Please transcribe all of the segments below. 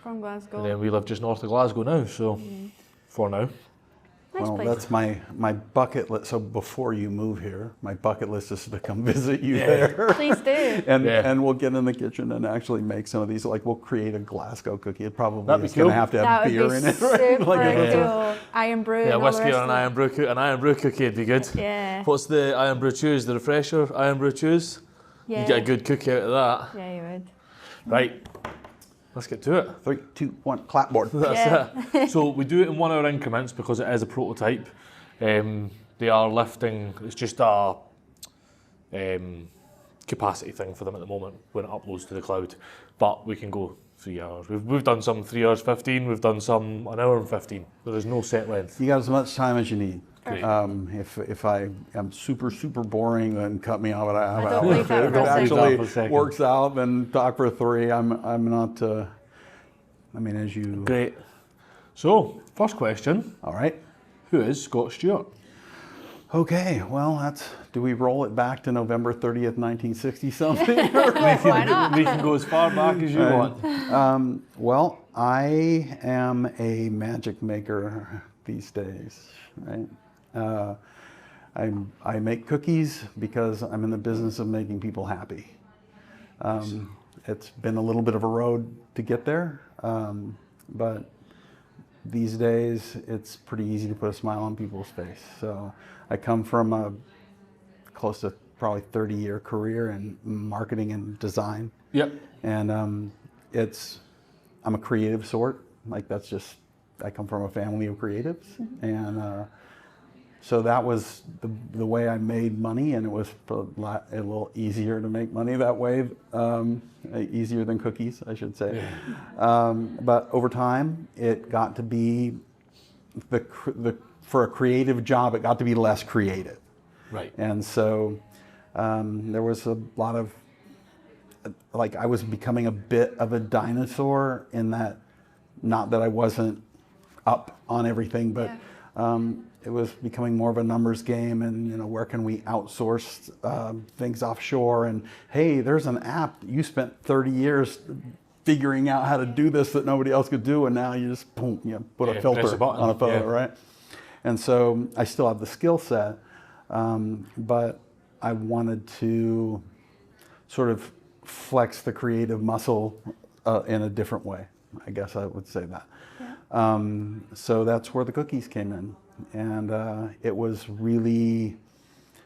From Glasgow. And then we live just north of Glasgow now, so for now. Nice Well, place. that's my bucket list. So before you move here, my bucket list is to come visit you there. Please do. And we'll get in the kitchen and actually make some of these. Like we'll create a Glasgow cookie. It probably That'd be is going to cool. have to That have would beer be in it. super Right? cool. Iron brew. Yeah, and all the whiskey rest or of an iron brew cookie would be good. Yeah. What's the iron brew chews? The refresher iron brew chews? Yeah. You get a good cookie out of that. Yeah, you would. Right. Let's get to it. 3, 2, 1, clapboard. That's it. So we do it in 1 hour increments because it is a prototype. They are lifting, it's just a capacity thing for them at the moment when it uploads to the cloud. But we can go 3 hours. We've done some 3 hours 15, we've done some 1 hour and 15. There is no set length. You got as much time as you need. Great. If I am super boring, then cut me off. I don't believe that If for it a second. actually For a second. works out, then talk for 3. I'm not. I mean, as you. Great. So, first question, All right. who is Scott Stewart? Okay. Well, that's. Do we roll it back to November 30th, 1960 something? Why not? We can go as far back as you want. Well, I am a magic maker these days, right? I make cookies because I'm in the business of making people happy. It's been a little bit of a road to get there, but these days it's pretty easy to put a smile on people's face. So I come from a close to probably 30-year career in marketing and design. Yep. And I'm a creative sort. Like that's just, I come from a family of creatives. And so that was the way I made money, and it was a little easier to make money that way, easier than cookies, I should say. Yeah. But over time, it got to be, for a creative job, it got to be less creative. Right. And so there was a lot of, like I was becoming a bit of a dinosaur in that, not that I wasn't up on everything, but it was becoming more of a numbers game, and where can we outsource things offshore, and hey, there's an app that you spent 30 years figuring out how to do this that nobody else could do, and now you just boom, put a filter on a photo, right? And so I still have the skill set, but I wanted to sort of flex the creative muscle in a different way. I guess I would say that. Yeah. So that's where the cookies came in. And it was really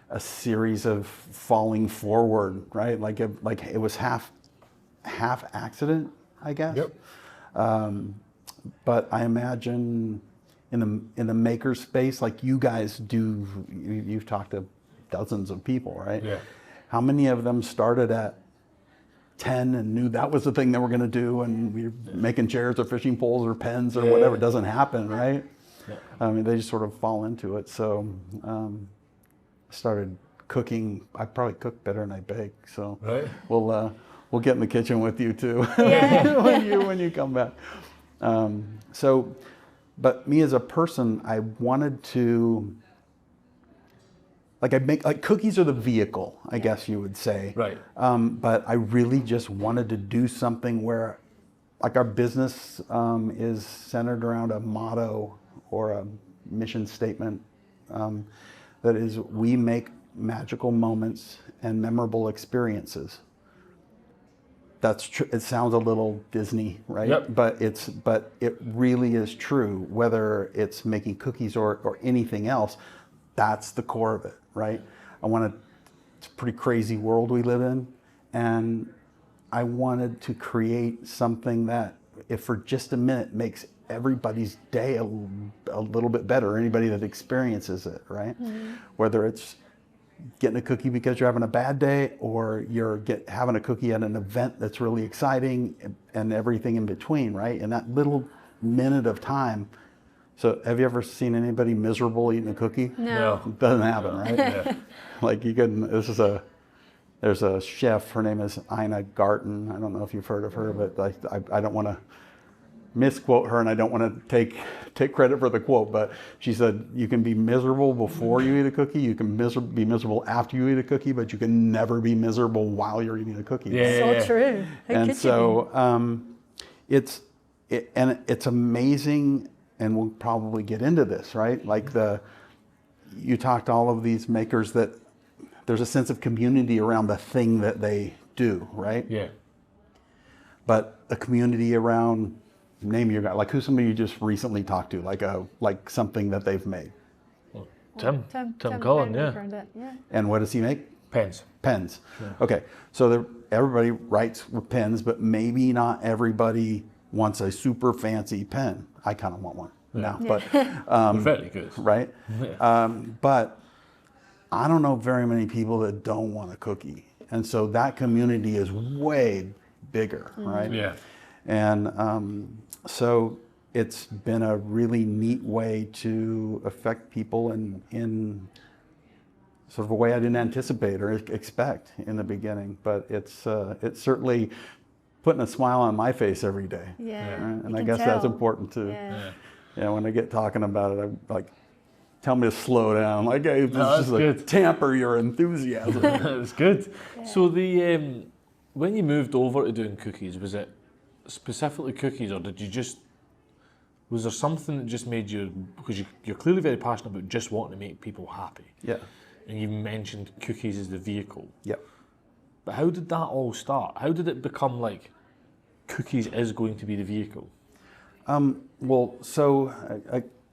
a series of falling forward, right? Like it was half accident, I guess. Yep. But I imagine in the maker space, like you guys do, you've talked to dozens of people, right? Yeah. How many of them started at 10 and knew that was the thing they were going to do, and we were making chairs or fishing poles or pens or whatever? It doesn't happen, right? Yeah. I mean, they just sort of fall into it. So I started cooking. I probably cook better than I bake. So Right. we'll get in the kitchen with you too Yeah. when you come back. But me as a person, I wanted to, like cookies are the vehicle, I guess you would say. Right. But I really just wanted to do something where, like our business is centered around a motto or a mission statement that is, we make magical moments and memorable experiences. That's true. It sounds a little Disney, right? Yep. But it really is true. Whether it's making cookies or anything else, that's the core of it, right? It's a pretty crazy world we live in, and I wanted to create something that, if for just a minute, makes everybody's day a little bit better. Anybody that experiences it, right? Mm-hmm. Whether it's getting a cookie because you're having a bad day, or you're having a cookie at an event that's really exciting, and everything in between, right? In that little minute of time. So have you ever seen anybody miserable eating a cookie? No. It doesn't happen, right? Yeah. Like there's a chef, her name is Ina Garten. I don't know if you've heard of her, but I don't want to misquote her, and I don't want to take credit for the quote, but she said, you can be miserable before you eat a cookie, you can be miserable after you eat a cookie, but you can never be miserable while you're eating a cookie. Yeah. So true. How And could so and it's amazing, and we'll probably get into this, right? Like you talk to all of these makers that there's a sense of community around the thing that they do, right? Yeah. But a community around, name your guy, like who's somebody you just recently talked to, like something that they've made. Tim Tim Cullen, Cullen yeah. found it, yeah. And what does he make? Pens. Pens. Yeah. Okay, so everybody writes with pens, but maybe not everybody wants a super fancy pen. I kind of want one now, but Very good. right? Yeah. But I don't know very many people that don't want a cookie, and so that community is way bigger, right? Yeah. And so it's been a really neat way to affect people in sort of a way I didn't anticipate or expect in the beginning, but it's certainly putting a smile on my face every day. Yeah. Right? And you I can guess that's tell. important too. Yeah. Yeah, when I get talking about it, I'm like, tell me to slow down. Like, hey, this No, is that's a good. tamper your enthusiasm. It's good. Yeah. So when you moved over to doing cookies, was it specifically cookies, or was there something that just made you, because you're clearly very passionate about just wanting to make people happy, Yeah. and you mentioned cookies as the vehicle. Yep. But how did that all start? How did it become like cookies is going to be the vehicle? Well, so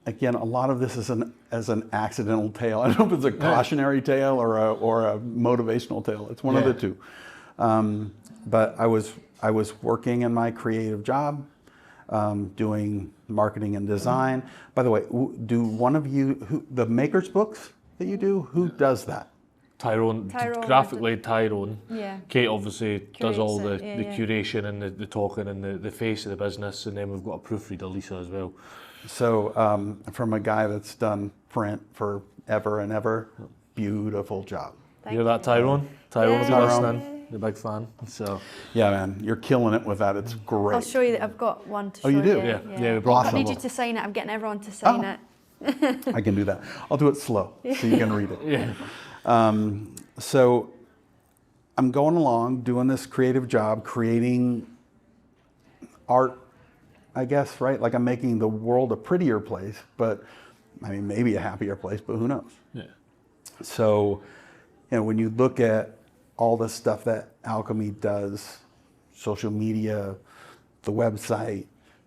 again, a lot of this is as an accidental tale. I don't know if it's a cautionary tale or a motivational tale. It's one of the two. But I was working in my creative job, doing marketing and design. By the way, do one of you the makers books that you do? Who does that? Tyrone, graphically Tyrone. Yeah. Kate obviously does all the, Curates it, the curation and the talking and the face of the business, and then we've got a proofreader, Lisa, as well. So from a guy that's done print forever and ever, beautiful job. Thank You hear that, you. Tyrone? Tyrone will be Tyrone. listening. You're a big fan. So Yeah, man, you're killing it with that. It's great. I'll show you that I've got one to show you do? Yeah, we brought I Awesome. need you to sign it. I'm getting everyone to sign Oh. it. I can do that. I'll do it slow so you can read it. yeah. So I'm going along doing this creative job, creating art, I guess, right? Like I'm making the world a prettier place, but I mean, maybe a happier place, but who knows? Yeah. So, when you look at all the stuff that Alchemy does, social media, the website,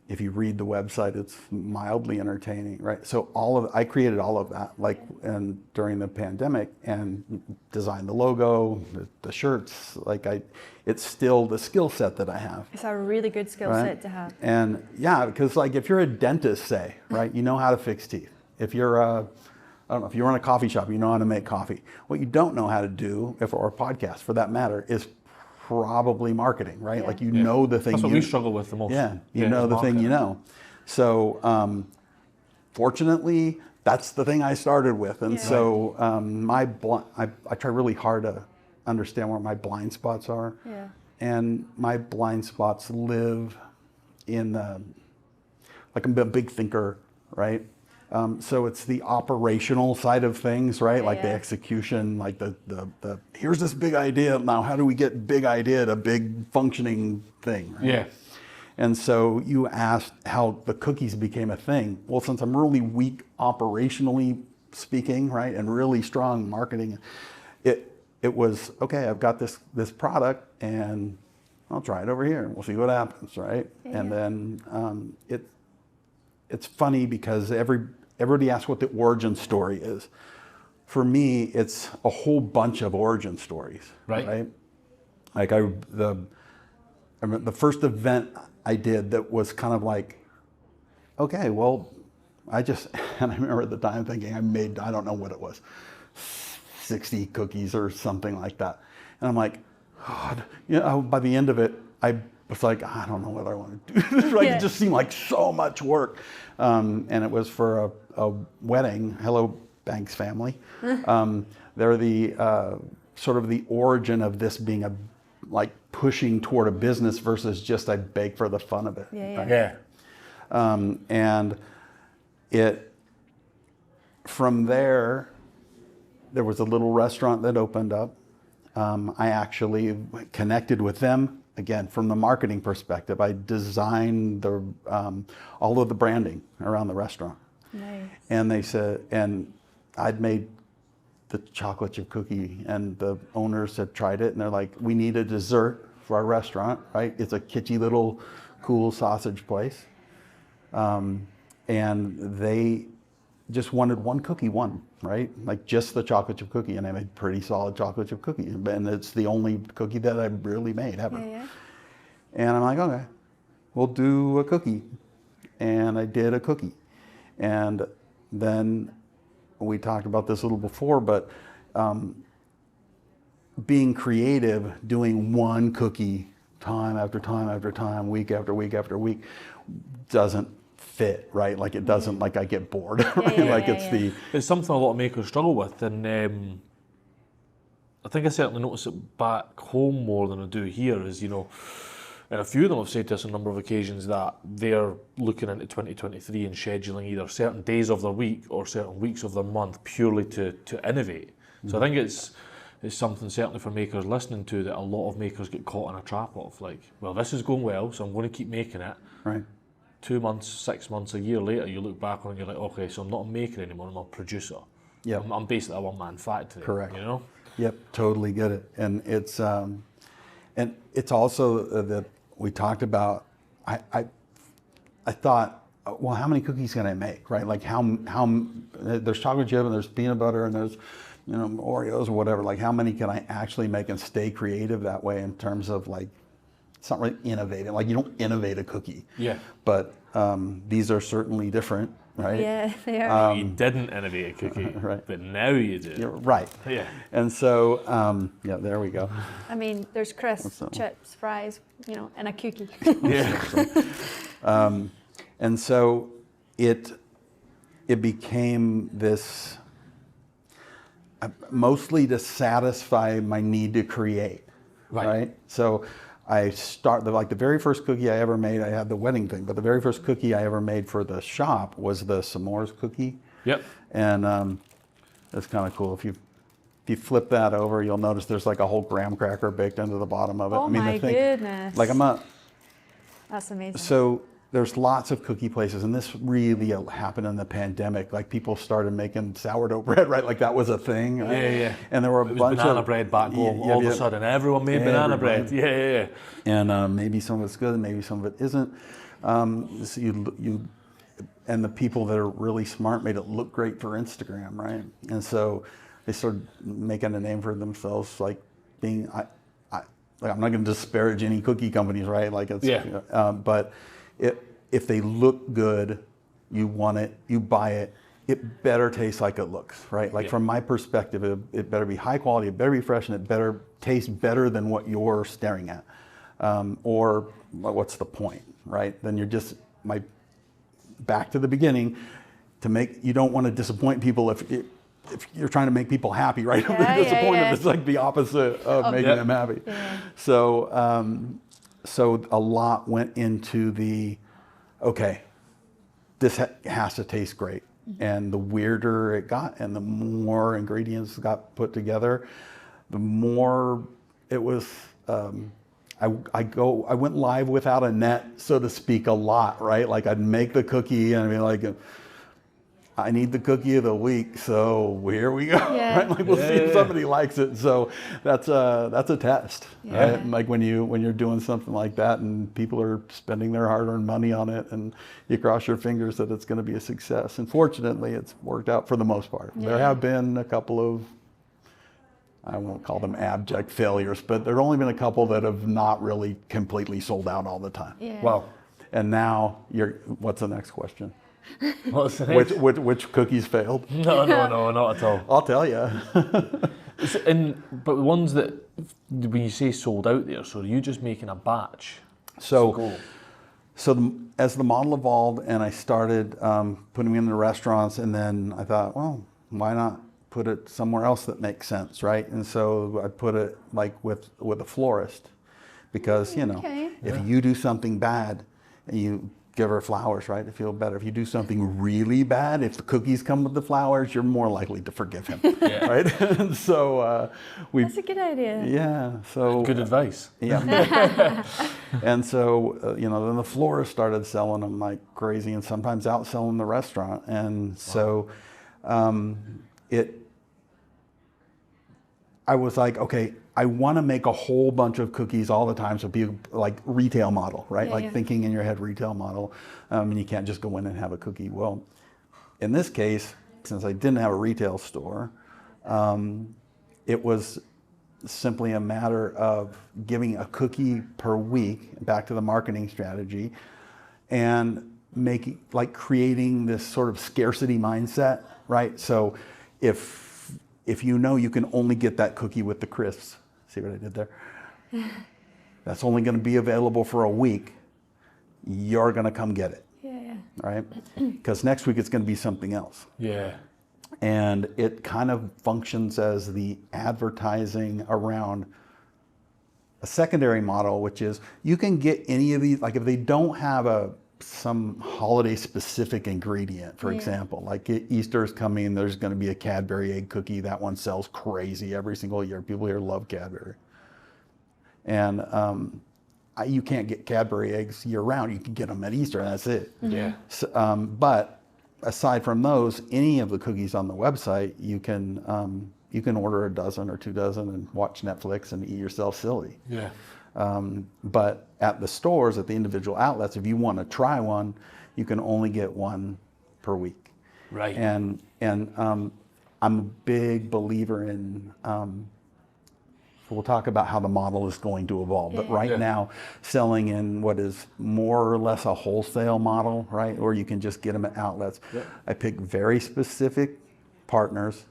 if you read the website, it's mildly entertaining, right? So I created all of that, and during the pandemic, and designed the logo, the shirts, it's still the skill set that I have. It's a really good skill Right? set to have. And yeah, because if you're a dentist, say, right, you know how to fix teeth. If you're I don't know, if you run a coffee shop, you know how to make coffee. What you don't know how to do, or a podcast for that matter, is probably marketing, right? Yeah. Like you know the thing. That's what we struggle with the most. Yeah, you know is the thing you marketing. know. So fortunately, that's the thing I started with, and Yeah. so I try really hard to understand where my blind spots are. Yeah. And my blind spots live in like I'm a big thinker, right? So it's the operational side of things, right? Like the Yeah. execution, like the here's this big idea. Now, how do we get big idea to big functioning thing? Right? Yeah. And so you asked how the cookies became a thing. Well, since I'm really weak operationally speaking, right, and really strong marketing, it was, okay, I've got this product and I'll try it over here and we'll see what happens, right? Yeah. And then it's funny because everybody asks what the origin story is. For me, it's a whole bunch of origin stories, Right. Like I remember the first event I did that was kind of like, okay, well, and I remember at the time thinking I don't know what it was, 60 cookies or something like that. And I'm like, God, by the end of it, I was like, I don't know whether I want to do this. Right? Yeah. It just seemed like so much work. And it was for a wedding. Hello, Banks family. They're the sort of the origin of this being pushing toward a business versus just I bake for the fun of it. Yeah, right? Yeah. And from there was a little restaurant that opened up. I actually connected with them again, from the marketing perspective, I designed the all of the branding around the restaurant. Nice. And they said, and I'd made the chocolate chip cookie, and the owners had tried it, and they're like, we need a dessert for our restaurant, right? It's a kitschy little cool sausage place. And they just wanted one cookie, right? Like just the chocolate chip cookie, and I made pretty solid chocolate chip cookie, and it's the only cookie that I've really made ever. Yeah. And I'm like, okay, we'll do a cookie. And I did a cookie. And then we talked about this a little before, but being creative, doing one cookie time after time after time, week after week after week, doesn't fit, right? Like it doesn't, like I get bored, right? It's something a lot of makers struggle with, and I think I certainly notice it back home more than I do here, is, you know, and a few of them have said to us on a number of occasions that they're looking into 2023 and scheduling either certain days of their week or certain weeks of their month purely to innovate. So I think it's something certainly for makers listening to that a lot of makers get caught in a trap of, like, well, this is going well, so I'm going to keep making it. Right. 2 months, 6 months, a year later, you look back on and you're like, okay, so I'm not a maker anymore, I'm a producer. Yeah. I'm basically a one-man factory. Correct. You know? Yep, totally get it. And it's also that we talked about, I thought, well, how many cookies can I make, right? Like how there's chocolate chip and there's peanut butter and there's, you know, Oreos or whatever. Like how many can I actually make and stay creative that way in terms of like, it's not really innovative. Like you don't innovate a cookie. Yeah. But these are certainly different, right? Yeah, they are. You didn't innovate a cookie, right. but now you do. You're right. Yeah. And so, yeah, there we go. I mean, there's crisps, chips, fries, you know, and a cookie. Yeah. And so it became this, mostly to satisfy my need to create, right? So I the very first cookie I ever made, I had the wedding thing, but the very first cookie I ever made for the shop was the s'mores cookie. Yep. And it's kind of cool. If you flip that over, you'll notice there's like a whole graham cracker baked into the bottom of it. Oh, I mean, my goodness. Like That's amazing. So there's lots of cookie places, and this really happened in the pandemic. Like people started making sourdough bread, right? Like that was a thing. Right? Yeah. And there were a bunch banana of bread back home. All of a sudden, everyone made banana bread. Yeah. And maybe some of it's good, and maybe some of it isn't. So you and the people that are really smart made it look great for Instagram, right? And so they started making a name for themselves, like being. Like I'm not going to disparage any cookie companies, right? Like it's. But if they look good, you want it, you buy it, it better taste like it looks, right? Like from my perspective, it better be high quality, it better be fresh, and it better taste better than what you're staring at. Or what's the point, right? Then you're just, back to the beginning, you don't want to disappoint people if you're trying to make people happy, right? If they're disappointed, it's like the opposite of making them happy. Yeah. So a lot went into okay, this has to taste great. And the weirder it got and the more ingredients got put together, the more it was, I went live without a net, so to speak, a lot, right? Like I'd make the cookie and I'd be like, I need the cookie of the week, so here we go. Yeah. Right? Like we'll see if somebody likes it. So that's a test, right? Like when you're doing something like that and people are spending their hard-earned money on it, and you cross your fingers that it's going to be a success. And fortunately, it's worked out for the most part. Yeah. There have been a couple of, I won't call them abject failures, but there have only been a couple that have not really completely sold out all the time. Yeah. Well, and now what's the next question? What's the next? Which cookies failed? No, not at all. I'll tell you. But the ones that, when you say sold out there, so are you just making a batch? So as the model evolved and I started putting them in the restaurants, and then I thought, well, why not put it somewhere else that makes sense, right? And so I put it like with a florist, because if you do something bad and you give her flowers, right, to feel better. If you do something really bad, if the cookies come with the flowers, you're more likely to forgive him, right? And so that's a good idea. Yeah. So good advice. Yeah. And so you know, then the florist started selling them like crazy, and sometimes outselling the restaurant. And so I was like, okay, I want to make a whole bunch of cookies all the time, so people like retail model, right? Like thinking in your head retail model, and you can't just go in and have a cookie. Well, in this case, since I didn't have a retail store, it was simply a matter of giving a cookie per week, back to the marketing strategy, and creating this sort of scarcity mindset, right? So if you know you can only get that cookie with the crisps, see what I did there? That's only going to be available for a week. You're going to come get it. Yeah. Right? Because next week it's going to be something else. Yeah. And it kind of functions as the advertising around a secondary model, which is you can get any of these, like if they don't have some holiday specific ingredient, for example, like Easter's coming, there's going to be a Cadbury egg cookie. That one sells crazy every single year. People here love Cadbury. And you can't get Cadbury eggs year round. You can get them at Easter, and that's it. Yeah. So, but aside from those, any of the cookies on the website, you can order a dozen or 2 dozen and watch Netflix and eat yourself silly. Yeah. But at the stores, at the individual outlets, if you want to try one, you can only get one per week. Right. And I'm a big believer in. So we'll talk about how the model is going to evolve. But right now, selling in what is more or less a wholesale model, right, or you can just get them at outlets. I pick very specific partners.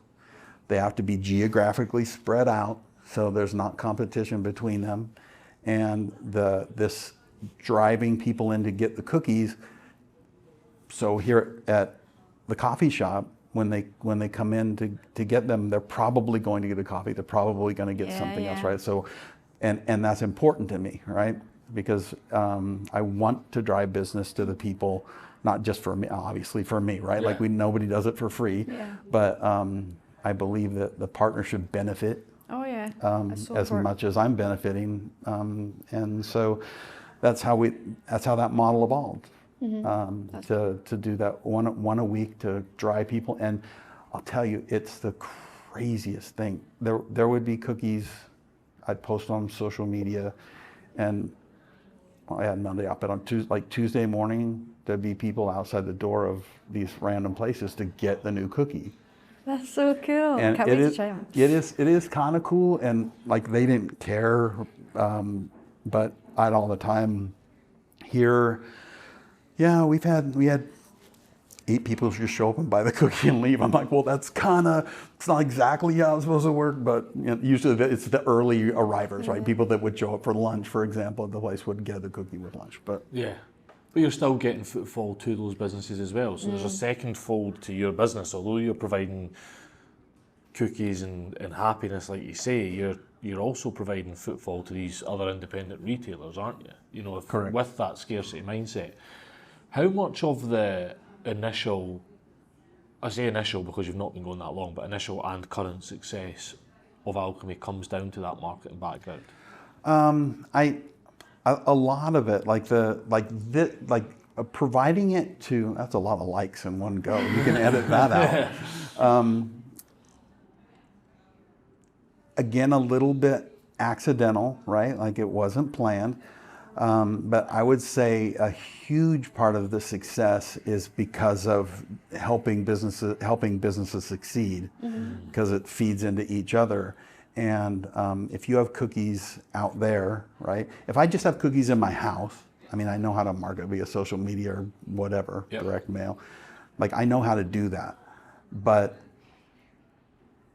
They have to be geographically spread out, so there's not competition between them. And this driving people in to get the cookies. So here at the coffee shop, when they come in to get them, they're probably going to get a coffee. They're probably going to get something else, right? So, and that's important to me, right? Because I want to drive business to the people, not just for me, obviously for me, right? Like nobody does it for free, but I believe that the partner should benefit. Oh yeah. As much as I'm benefiting, and so that's how that model evolved. To do that one a week to drive people. And I'll tell you, it's the craziest thing. There would be cookies I'd post on social media, and I had Monday up, but on Tuesday morning there'd be people outside the door of these random places to get the new cookie. That's so cool. And Can't wait to try them. It is kind of cool, and like they didn't care, but I'd all the time hear. Yeah, we had 8 people just show up and buy the cookie and leave. I'm like, well, it's not exactly how it's supposed to work, but usually it's the early arrivers, right? People that would show up for lunch, for example, the place would get the cookie with lunch. But you're still getting footfall to those businesses as well. So there's a second fold to your business. Although you're providing cookies and happiness, like you say, you're also providing footfall to these other independent retailers, aren't you? Correct. With that scarcity mindset. How much of the initial, I say initial because you've not been going that long, but initial and current success of Alchemy comes down to that marketing background? A lot of it, providing it to, that's a lot of likes in one go. You can edit that out. Again, a little bit accidental, right? Like it wasn't planned. But I would say a huge part of the success is because of helping businesses succeed, because it feeds into each other. And if you have cookies out there, right? If I just have cookies in my house, I mean, I know how to market via social media or whatever, direct mail. Like I know how to do that. But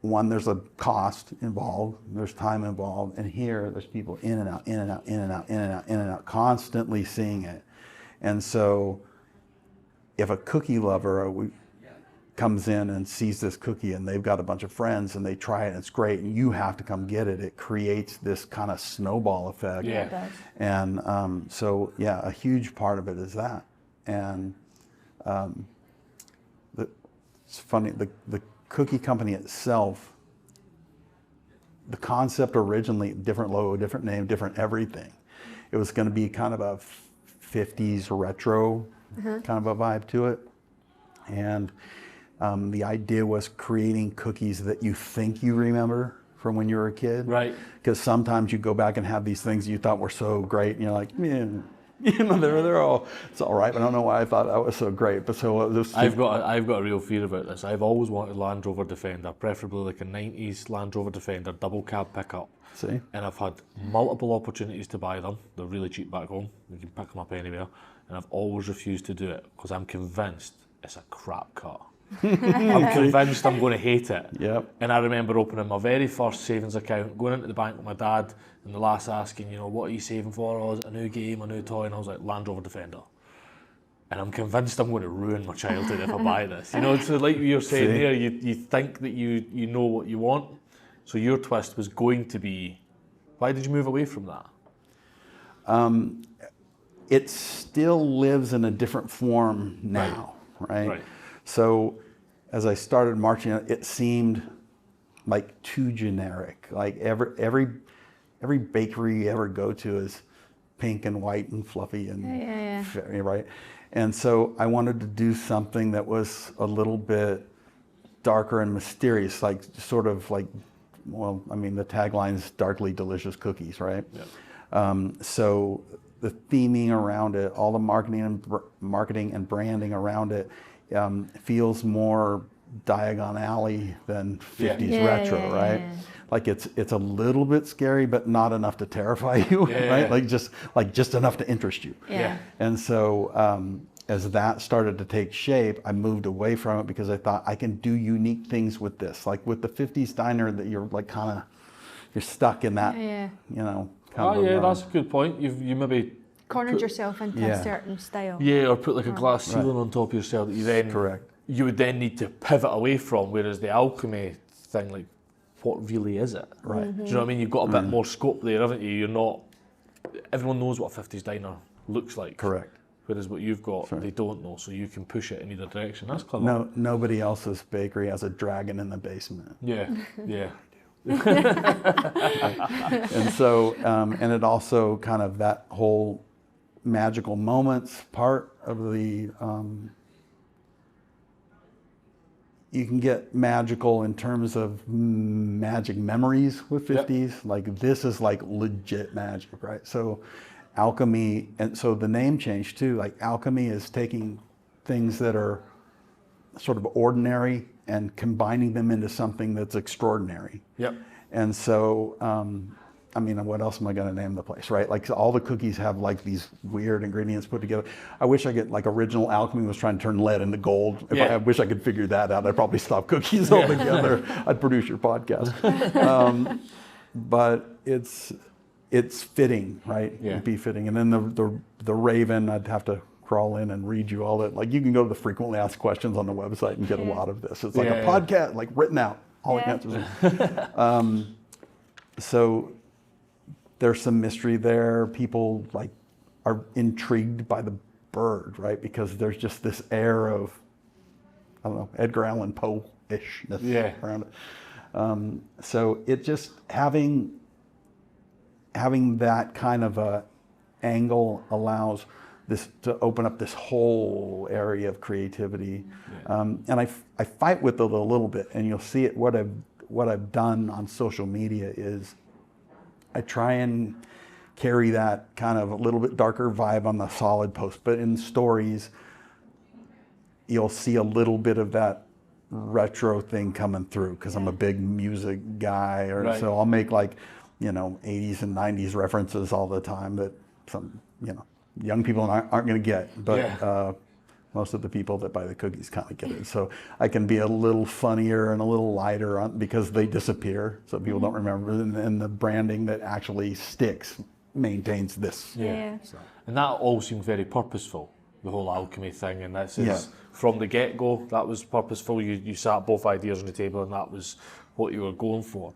one, there's a cost involved, there's time involved, and here there's people in and out, in and out, in and out, in and out, in and out, constantly seeing it. And so if a cookie lover comes in and sees this cookie and they've got a bunch of friends and they try it and it's great and you have to come get it, it creates this kind of snowball effect. Yeah, it does. And so, a huge part of it is that. And it's funny, the cookie company itself, the concept originally, different logo, different name, different everything. It was going to be kind of a 50s retro kind of a vibe to it. And the idea was creating cookies that you think you remember from when you were a kid. Right. Because sometimes you go back and have these things you thought were so great, and you're like, man, they're all, it's all right, but I don't know why I thought that was so great. But so I've got a real fear about this. I've always wanted Land Rover Defender, preferably like a 90s Land Rover Defender double cab pickup. See? And I've had multiple opportunities to buy them. They're really cheap back home. You can pick them up anywhere. And I've always refused to do it because I'm convinced it's a crap car. I'm convinced I'm going to hate it. Yep. And I remember opening my very first savings account, going into the bank with my dad, and the lass asking, what are you saving for? Oh, is it a new game, a new toy? And I was like, Land Rover Defender. And I'm convinced I'm going to ruin my childhood if I buy this. So like you're saying there, you think that you know what you want. So your twist was going to be, why did you move away from that? It still lives in a different form now, right? So as I started marching, it seemed like too generic. Like every bakery you ever go to is pink and white and fluffy and right. And so I wanted to do something that was a little bit darker and mysterious, like sort of like, well, I mean, the tagline's darkly delicious cookies, right? Yeah. So the theming around it, all the marketing and branding around it feels more Diagon Alley than 50s retro, right? Yeah. Like it's a little bit scary, but not enough to terrify you, right? Like just enough to interest you. Yeah. And so as that started to take shape, I moved away from it because I thought I can do unique things with this. Like with the 50s diner, that you're like you're stuck in that, that's a good point. You maybe cornered yourself into a certain style. Yeah, or put like a glass ceiling on top of yourself that you then you would then need to pivot away from. Whereas the Alchemy thing, like, what really is it? Right. Do you know what I mean? You've got a bit more scope there, haven't you? You're not. Everyone knows what a 50s diner looks like. Correct. Whereas what you've got, they don't know, so you can push it in either direction. That's clever. No, nobody else's bakery has a dragon in the basement. Yeah, yeah. And so, and it also kind of that whole magical moments part of the, you can get magical in terms of magic memories with 50s. Yep. Like this is like legit magic, right? So Alchemy, and so the name change too, like Alchemy is taking things that are sort of ordinary and combining them into something that's extraordinary. Yep. And so, I mean, what else am I going to name the place, right? Like all the cookies have like these weird ingredients put together. I wish I could, like original Alchemy was trying to turn lead into gold. I wish I could figure that out. I'd probably stop cookies altogether. I'd produce your podcast. But it's fitting, right? Yeah. It'd be fitting. And then the Raven, I'd have to crawl in and read you all that. Like you can go to the frequently asked questions on the website and get a lot of this. It's like a podcast, like written out, all the answers. So there's some mystery there. People like are intrigued by the bird, right? Because there's just this air of, I don't know, Edgar Allan Poe-ishness around it. So it just having that kind of a angle allows this to open up this whole area of creativity. And I fight with it a little bit, and you'll see it. What I've done on social media is I try and carry that kind of a little bit darker vibe on the solid post, but in stories, you'll see a little bit of that retro thing coming through because I'm a big music guy, so I'll make like, 80s and 90s references all the time that some, young people aren't going to get, but most of the people that buy the cookies kind of get it. So I can be a little funnier and a little lighter because they disappear, so people don't remember, and the branding that actually sticks maintains this. Yeah. So, and that all seemed very purposeful, the whole Alchemy thing, and that's from the get-go, that was purposeful. You sat both ideas on the table, and that was what you were going for.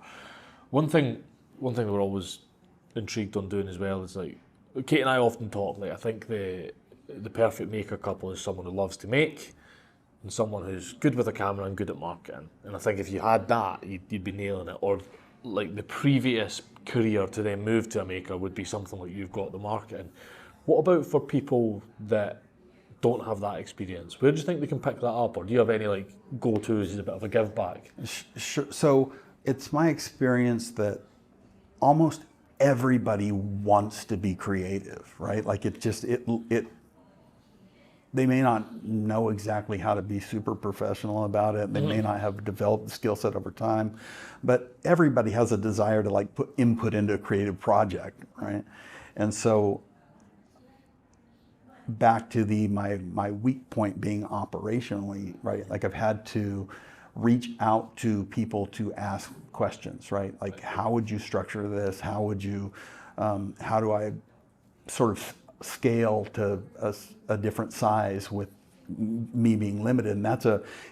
One thing we're always intrigued on doing as well is like, Kate and I often talk, like I think the perfect maker couple is someone who loves to make and someone who's good with a camera and good at marketing. And I think if you had that, you'd be nailing it. Or like the previous career to then move to a maker would be something like you've got the marketing. What about for people that don't have that experience? Where do you think they can pick that up? Or do you have any like go-tos as a bit of a give back? Sure. So it's my experience that almost everybody wants to be creative, right? Like they may not know exactly how to be super professional about it. They may not have developed the skill set over time, but everybody has a desire to like put input into a creative project, right? And so back to my weak point being operationally, right? Like I've had to reach out to people to ask questions, right? Like how would you structure this? How would you, how do I sort of scale to a different size with me being limited? And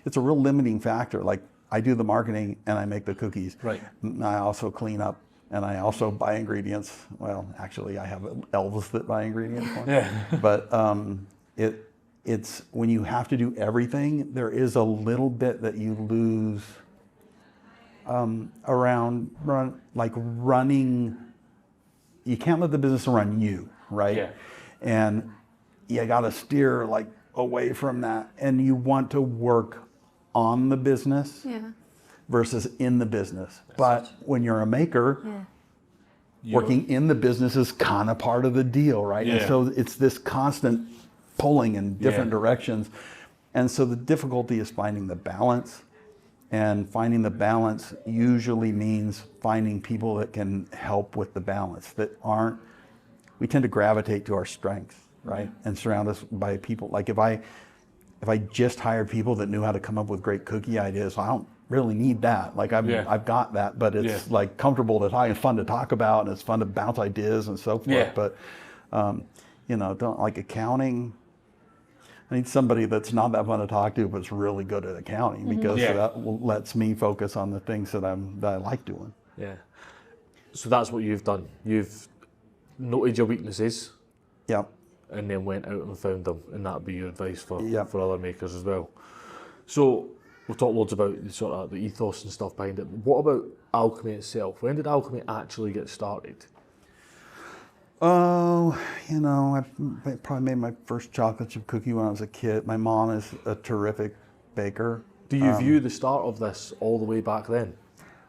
it's a real limiting factor. Like I do the marketing and I make the cookies. Right. I also clean up and I also buy ingredients. Well, actually I have elves that buy ingredients for me. Yeah. But it's when you have to do everything, there is a little bit that you lose around running. You can't let the business run you, right? Yeah. And you got to steer like away from that, and you want to work on the business versus in the business. But when you're a maker, working in the business is kind of part of the deal, right? Yeah. And so it's this constant pulling in different directions. And so the difficulty is finding the balance. And finding the balance usually means finding people that can help with the balance, we tend to gravitate to our strengths, right? And surround us by people. Like if I just hired people that knew how to come up with great cookie ideas, I don't really need that. Like I've got that, but it's like comfortable to talk and fun to talk about, and it's fun to bounce ideas and so forth. Yeah. But don't like accounting. I need somebody that's not that fun to talk to, but is really good at accounting, because that lets me focus on the things that I like doing. Yeah. So that's what you've done. You've noted your weaknesses. Yeah. And then went out and found them, and that'd be your advice for other makers as well. So we've talked loads about sort of the ethos and stuff behind it. What about Alchemy itself? When did Alchemy actually get started? Oh, I probably made my first chocolate chip cookie when I was a kid. My mom is a terrific baker. Do you view the start of this all the way back then?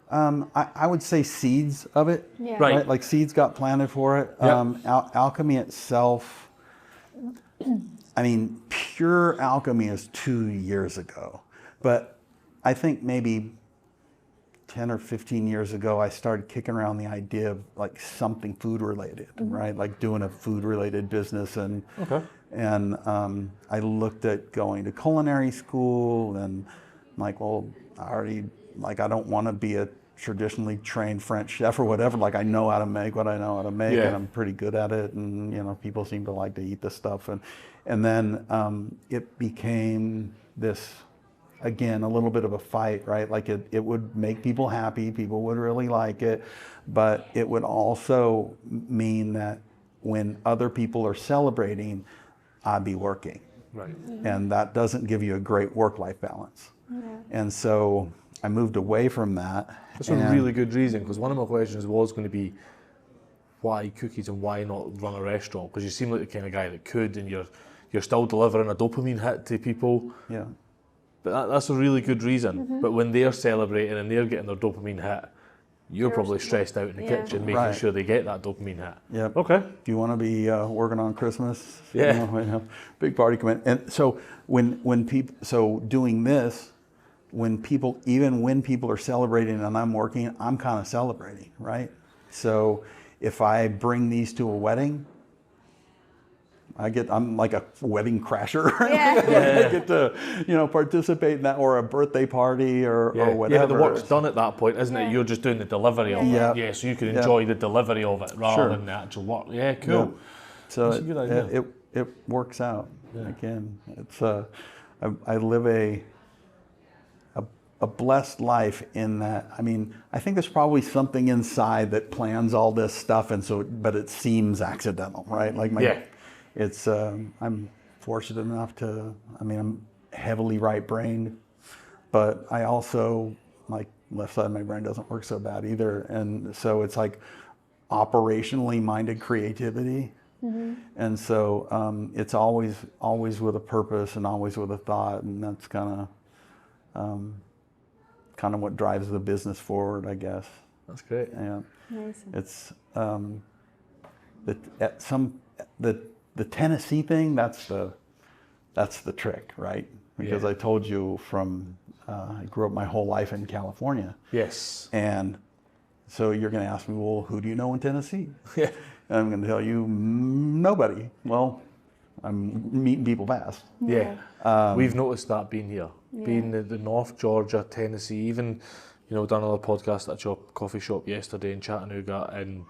I would say seeds of it. Yeah. Right. Like seeds got planted for it. Yep. Alchemy itself, I mean, pure alchemy is 2 years ago. But I think maybe 10 or 15 years ago, I started kicking around the idea of like something food related, right? Like doing a food related business. And I looked at going to culinary school, and I'm like, well, I don't want to be a traditionally trained French chef or whatever. Like I know how to make what I know how to make, and I'm pretty good at it. And, people seem to like to eat this stuff. And then it became this, again, a little bit of a fight, right? Like it would make people happy, people would really like it, but it would also mean that when other people are celebrating, I'd be working. Right. And that doesn't give you a great work-life balance. Yeah. And so I moved away from that. That's a really good reason, because one of my questions was going to be, why cookies and why not run a restaurant? Because you seem like the kind of guy that could, and you're still delivering a dopamine hit to people. Yeah. But that's a really good reason. But when they're celebrating and they're getting their dopamine hit, you're probably stressed out in the kitchen making sure they get that dopamine hit. Yeah. Okay. Do you want to be working on Christmas? Yeah. Big party come in. And so when people, doing this, when people are celebrating and I'm working, I'm kind of celebrating, right? So if I bring these to a wedding, I'm like a wedding crasher. Yeah. I get to, participate in that, or a birthday party or whatever. Yeah, the work's done at that point, isn't it? You're just doing the delivery of it. Yeah, so you can enjoy the delivery of it rather than the actual work. Yeah, cool. Yeah. So that's a good idea. It works out. Yeah. Again, it's I live a blessed life in that. I mean, I think there's probably something inside that plans all this stuff, but it seems accidental, right? Like it's I'm fortunate enough to, I mean, I'm heavily right-brained, but I also, like, left side of my brain doesn't work so bad either. And so it's like operationally minded creativity. And so it's always with a purpose and always with a thought, and that's kind of what drives the business forward, I guess. That's great. Yeah. Amazing. It's the Tennessee thing. That's the trick, right? Because I told you I grew up my whole life in California. Yes. And so you're going to ask me, well, who do you know in Tennessee? Yeah. And I'm going to tell you, nobody. Well, I'm meeting people fast. Yeah. We've noticed that being here, being the North Georgia, Tennessee, even, done another podcast at a coffee shop yesterday in Chattanooga, and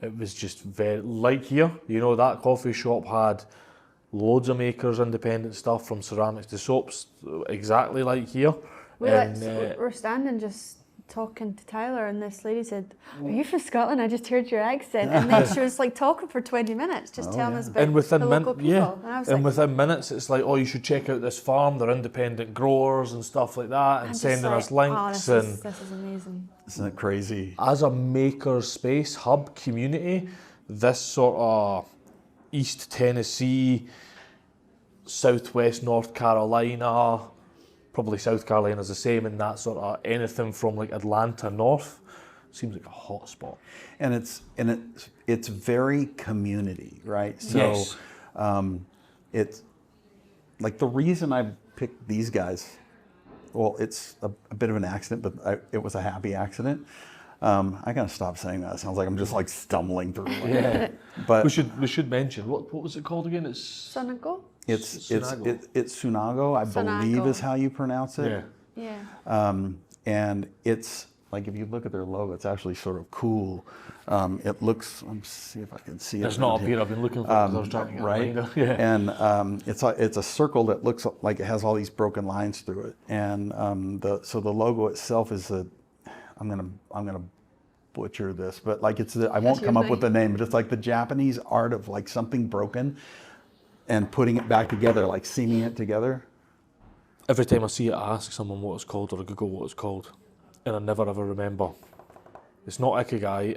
it was just very, like here, that coffee shop had loads of makers, independent stuff from ceramics to soaps, exactly like here. We're standing just talking to Tyler, and this lady said, "Are you from Scotland? I just heard your accent." And then she was like talking for 20 minutes, just telling us about the local people. And I was like, within minutes, it's like, oh, you should check out this farm. They're independent growers and stuff like that, and sending us links. Oh, this is amazing. Isn't it crazy? As a maker space hub community, this sort of East Tennessee, Southwest North Carolina, probably South Carolina's the same, and that sort of anything from like Atlanta north seems like a hot spot. And it's very community, right? So yes. It's like the reason I picked these guys. Well, it's a bit of an accident, but it was a happy accident. I gotta stop saying that. It sounds like I'm just like stumbling through. Yeah. But we should mention what was it called again? It's Sunago? It's Sunago, I Sunago. believe is how you pronounce it. Yeah. And it's like, if you look at their logo, it's actually sort of cool. It looks, let me see if I can see it. It's not up here. I've been looking for it because I was trying to get right. it. Yeah. And it's a circle that looks like it has all these broken lines through it. And so the logo itself is I'm gonna butcher this, but like I won't come up with the name, but it's like the Japanese art of like something broken and putting it back together, like seaming it together. Every time I see it, I ask someone what it's called, or I Google what it's called, and I never ever remember. It's not Ikigai,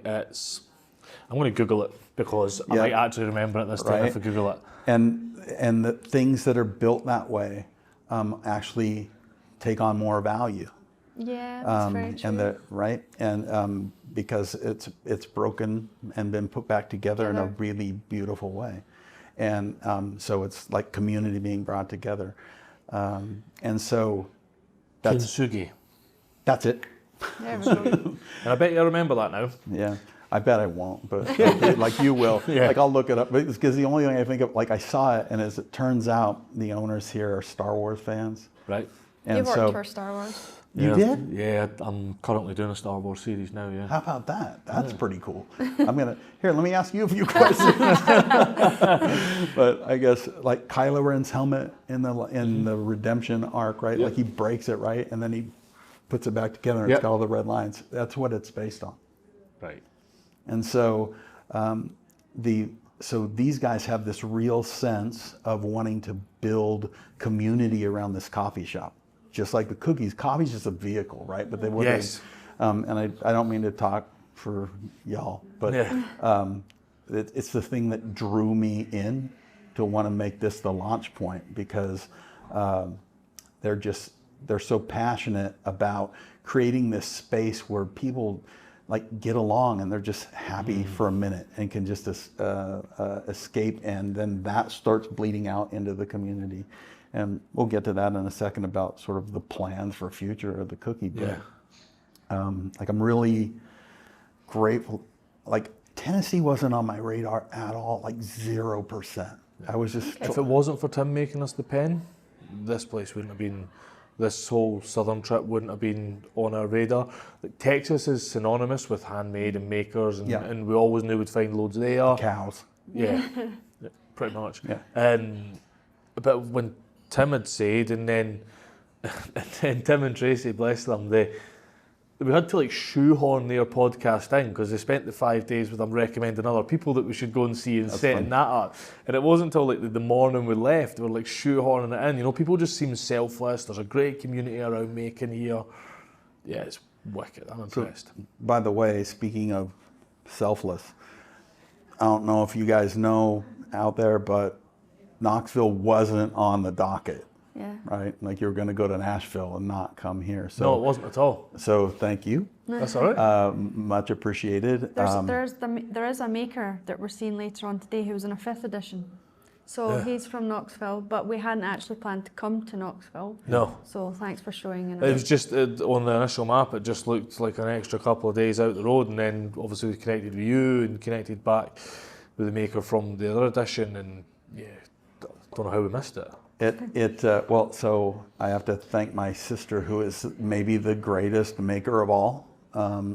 I'm going to Google it because I might actually remember it this time if I Google it. And the things that are built that way actually take on more value. Yeah, that's very true. And because it's broken and been put back together in a really beautiful way. And so it's like community being brought together. And so that's Kintsugi. That's it. There we go. And I bet you remember that now. Yeah, I bet I won't, but like you will. Yeah. Like I'll look it up, because the only thing I think of, like I saw it, and as it turns out, the owners here are Star Wars fans. Right. And You worked for Star Wars. You did? Yeah, I'm currently doing a Star Wars series now, yeah. How about that? That's pretty cool. Let me ask you a few questions. But I guess like Kylo Ren's helmet in the Redemption arc, right? Yep. Like he breaks it, right? And then he puts it back together and it's got all the red lines. That's what it's based on. Right. And so so these guys have this real sense of wanting to build community around this coffee shop. Just like the cookies, coffee's just a vehicle, right? But they wouldn't. Yes. And I don't mean to talk for y'all, but it's the thing that drew me in to want to make this the launch point, because they're so passionate about creating this space where people like get along and they're just happy for a minute and can just escape, and then that starts bleeding out into the community. And we'll get to that in a second about sort of the plans for future of the cookie. But like I'm really grateful. Like Tennessee wasn't on my radar at all, like 0%. I was just. If it wasn't for Tim making us the pen, this place wouldn't have been. This whole southern trip wouldn't have been on our radar. Like Texas is synonymous with handmade and makers, and we always knew we'd find loads there. Cows. Yeah, pretty much. Yeah. But when Tim had said, and then Tim and Tracy, bless them, we had to like shoehorn their podcast in because they spent the 5 days with them recommending other people that we should go and see and setting that up. And it wasn't until like the morning we left, we were like shoehorning it in. You know, people just seem selfless. There's a great community around making here. Yeah, it's wicked. I'm impressed. So, by the way, speaking of selfless, I don't know if you guys know out there, but Knoxville wasn't on the docket. Yeah. Right? Like you were going to go to Nashville and not come here. So, no, it wasn't at all. So thank you. That's all right. Much appreciated. There is a maker that we're seeing later on today who's in a 5th edition. So he's from Knoxville, but we hadn't actually planned to come to Knoxville. No. So thanks for showing in. It was just on the initial map, it just looked like an extra couple of days out the road, and then obviously we connected with you and connected back with the maker from the other edition, and yeah, don't know how we missed it. Well, so I have to thank my sister, who is maybe the greatest maker of all.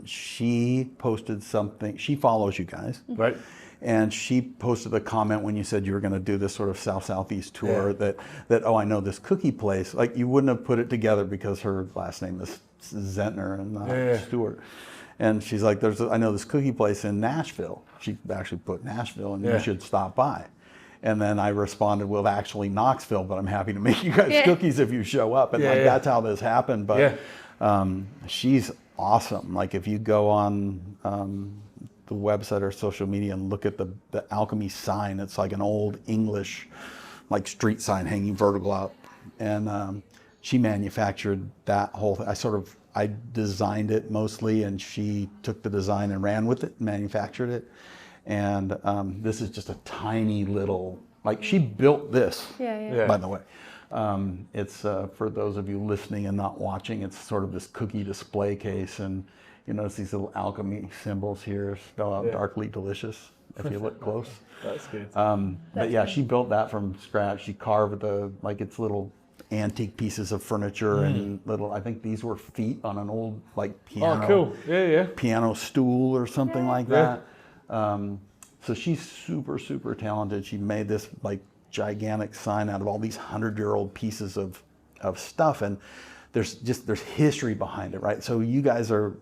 She posted something. She follows you guys, right? And she posted a comment when you said you were going to do this sort of southeast tour. That oh, I know this cookie place. Like you wouldn't have put it together because her last name is Zentner and not Stewart. And she's like, I know this cookie place in Nashville. She actually put Nashville, and you should stop by. And then I responded, well, actually Knoxville, but I'm happy to make you guys cookies if you show up. And that's how this happened. But she's awesome. Like if you go on the website or social media and look at the Alchemy sign, it's like an old English like street sign hanging vertical out. And she manufactured that whole thing. I designed it mostly, and she took the design and ran with it, manufactured it. And this is just a tiny little, like she built this, by the way. It's, for those of you listening and not watching, it's sort of this cookie display case. And you notice these little alchemy symbols here, spell out darkly delicious, if you look close. That's good. But yeah, she built that from scratch. She carved it's little antique pieces of furniture and little, I think these were feet on an old like piano. Oh, cool. Piano stool or something like that. So she's super, super talented. She made this like gigantic sign out of all these 100-year-old pieces of stuff, and there's history behind it, right? So you guys are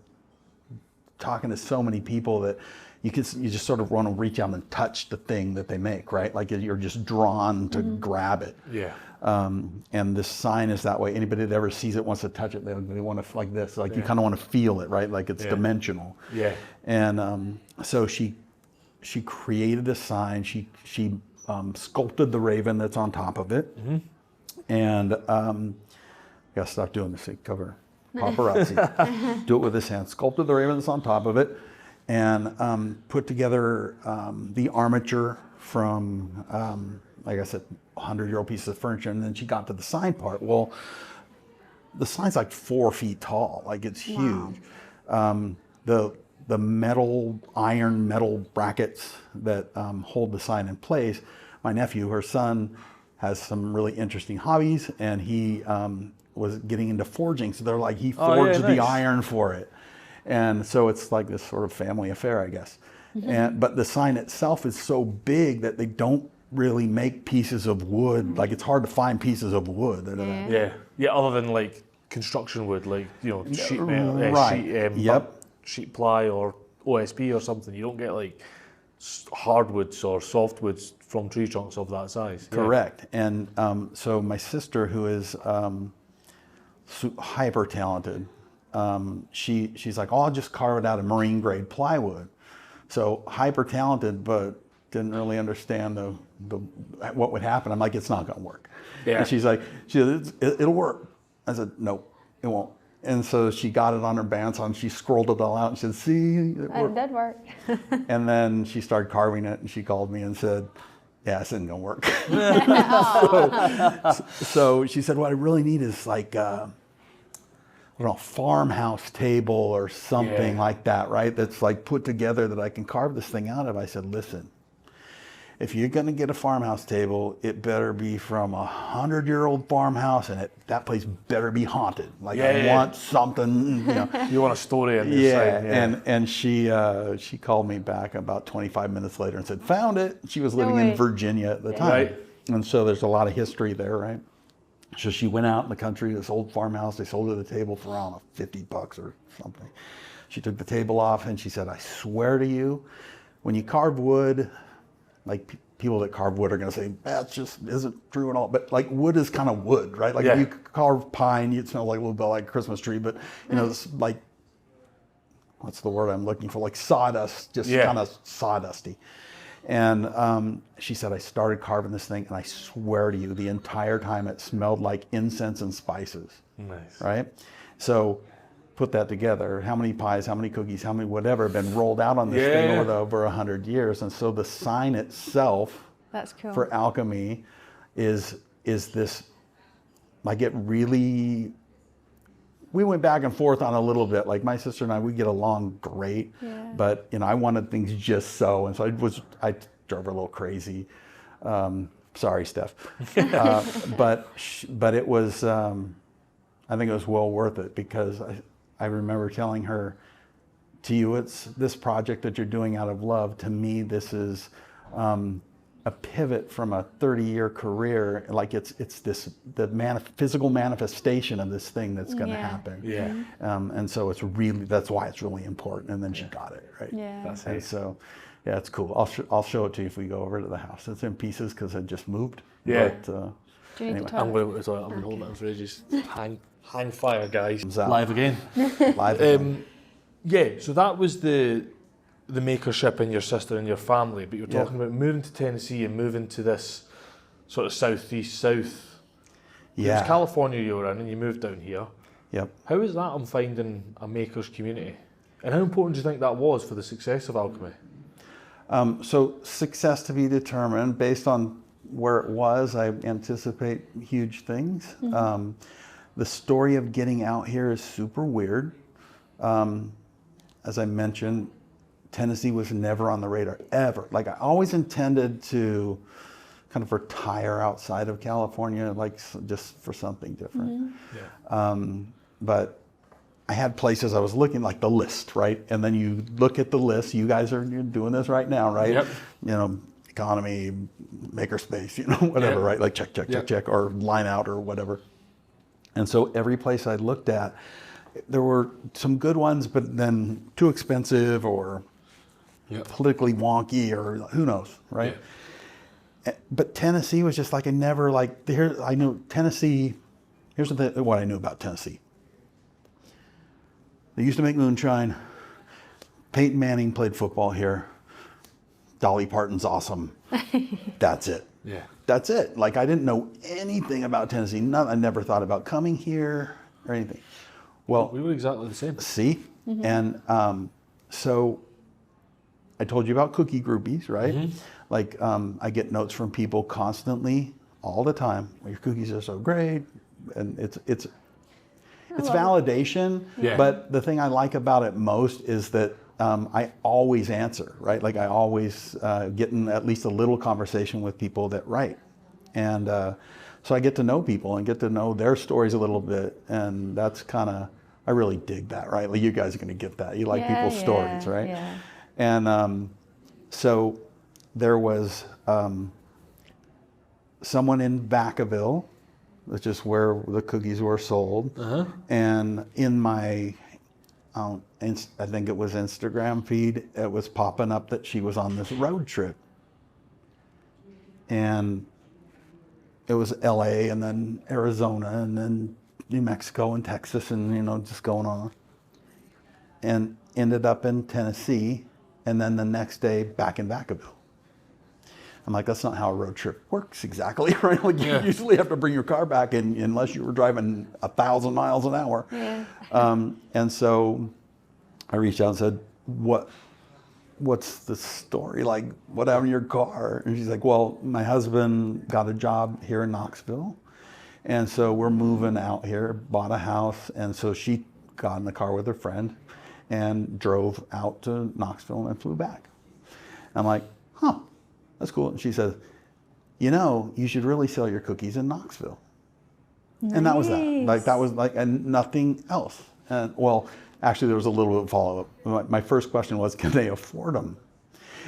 talking to so many people that you just sort of want to reach out and touch the thing that they make, right? Like you're just drawn to grab it. Yeah. And this sign is that way. Anybody that ever sees it wants to touch it. They want to like this, like you kind of want to feel it, right? Like it's dimensional. Yeah. And so she created this sign. She sculpted the raven that's on top of it. And gotta stop doing this. Cover paparazzi. Do it with this hand. Sculpted the raven that's on top of it, and put together the armature from, like I said, 100-year-old pieces of furniture. And then she got to the sign part. Well, the sign's like 4 feet tall. Like it's huge. The iron metal brackets that hold the sign in place. My nephew, her son, has some really interesting hobbies, and he was getting into forging. So they're like, he forged the iron for it. And so it's like this sort of family affair, I guess. But the sign itself is so big that they don't really make pieces of wood. Like it's hard to find pieces of wood. Other than like construction wood, like sheet metal, sheet ply or OSB or something. You don't get like hardwoods or softwoods from tree trunks of that size. Correct. And so my sister, who is hyper talented, she's like, oh, I'll just carve it out of marine grade plywood. So hyper talented, but didn't really understand what would happen. I'm like, it's not going to work. And she's like, it'll work. I said, no, it won't. And so she got it on her bandsaw and she scrolled it all out and said, see, it did work. And then she started carving it and she called me and said, yeah, this isn't going to work. So she said, what I really need is like, I don't know, farmhouse table or something like that, right? That's like put together that I can carve this thing out of. I said, listen, if you're going to get a farmhouse table, it better be from 100-year-old farmhouse, and that place better be haunted. Like I want something, You want a story in this side. And she called me back about 25 minutes later and said, found it. She was living in Virginia at the time. Right. And so there's a lot of history there, right? So she went out in the country, this old farmhouse. They sold her the table for around $50 or something. She took the table off and she said, I swear to you, when you carve wood, like people that carve wood are going to say, that just isn't true and all, but like wood is kind of wood, right? Like if you carve pine, it smells like a little bit like a Christmas tree, but you know, it's like, what's the word I'm looking for? Like sawdust, just kind of sawdusty. And she said, I started carving this thing, and I swear to you, the entire time it smelled like incense and spices. Nice. Right? So put that together. How many pies, how many cookies, how many whatever have been rolled out on this thing over 100 years. And so the sign itself That's cool. for Alchemy is this, like it really... We went back and forth on a little bit. Like my sister and I, we get along great, but you know, I wanted things just so, and so I drove her a little crazy. Sorry, Steph, but it was. I think it was well worth it because I remember telling her, to you, it's this project that you're doing out of love. To me, this is a pivot from a 30-year career. Like it's the physical manifestation of this thing that's going to happen. Yeah. And so that's why it's really important. And then she got it, right? Yeah. That's it. So, yeah, it's cool. I'll show it to you if we go over to the house. It's in pieces because I just moved. Yeah. But, Do you need anyway. to talk? I'm going to hold it for ages. Hang fire, guys. out. Live again. Live again. Yeah, so that was the makership in your sister and your family, but you're talking about moving to Tennessee and moving to this sort of southeast south. It was California you were in and you moved down here. Yep. How is that on finding a maker's community? And how important do you think that was for the success of Alchemy? So success to be determined based on where it was. I anticipate huge things. The story of getting out here is super weird. As I mentioned, Tennessee was never on the radar, ever. Like I always intended to kind of retire outside of California, like just for something different. But I had places I was looking, like the list, right? And then you look at the list, you're doing this right now, right? Yep. You know, economy, makerspace, you know, whatever, right? Like check, or line out or whatever. And so every place I looked at, there were some good ones, but then too expensive or politically wonky or who knows, right? But Tennessee was just like, I knew Tennessee, here's what I knew about Tennessee. They used to make moonshine. Peyton Manning played football here. Dolly Parton's awesome. That's it. Yeah. That's it. Like I didn't know anything about Tennessee. I never thought about coming here or anything. Well, we were exactly the same. See? And so I told you about cookie groupies, right? Like I get notes from people constantly, all the time. Well, your cookies are so great. And it's validation. Yeah. But the thing I like about it most is that I always answer, right? Like I always get in at least a little conversation with people that write. And so I get to know people and get to know their stories a little bit. And that's kind of, I really dig that, right? Like you guys are going to get that. You like people's stories, right? Yeah. And so there was someone in Vacaville, which is where the cookies were sold. And in my, I think it was Instagram feed, it was popping up that she was on this road trip. And it was LA and then Arizona and then New Mexico and Texas and, you know, just going on. And ended up in Tennessee and then the next day back in Vacaville. I'm like, that's not how a road trip works exactly, right? Like you usually have to bring your car back in, unless you were driving 1,000 miles an hour. Yeah. And so I reached out and said, what's the story? Like, what happened to your car? And she's like, well, my husband got a job here in Knoxville. And so we're moving out here, bought a house. And so she got in the car with her friend and drove out to Knoxville and flew back. I'm like, huh. That's cool. And she says, you know, you should really sell your cookies in Knoxville. Nice. And that was that. Like, that was like, and nothing else. And well, actually, there was a little bit of follow-up. My first question was, can they afford them?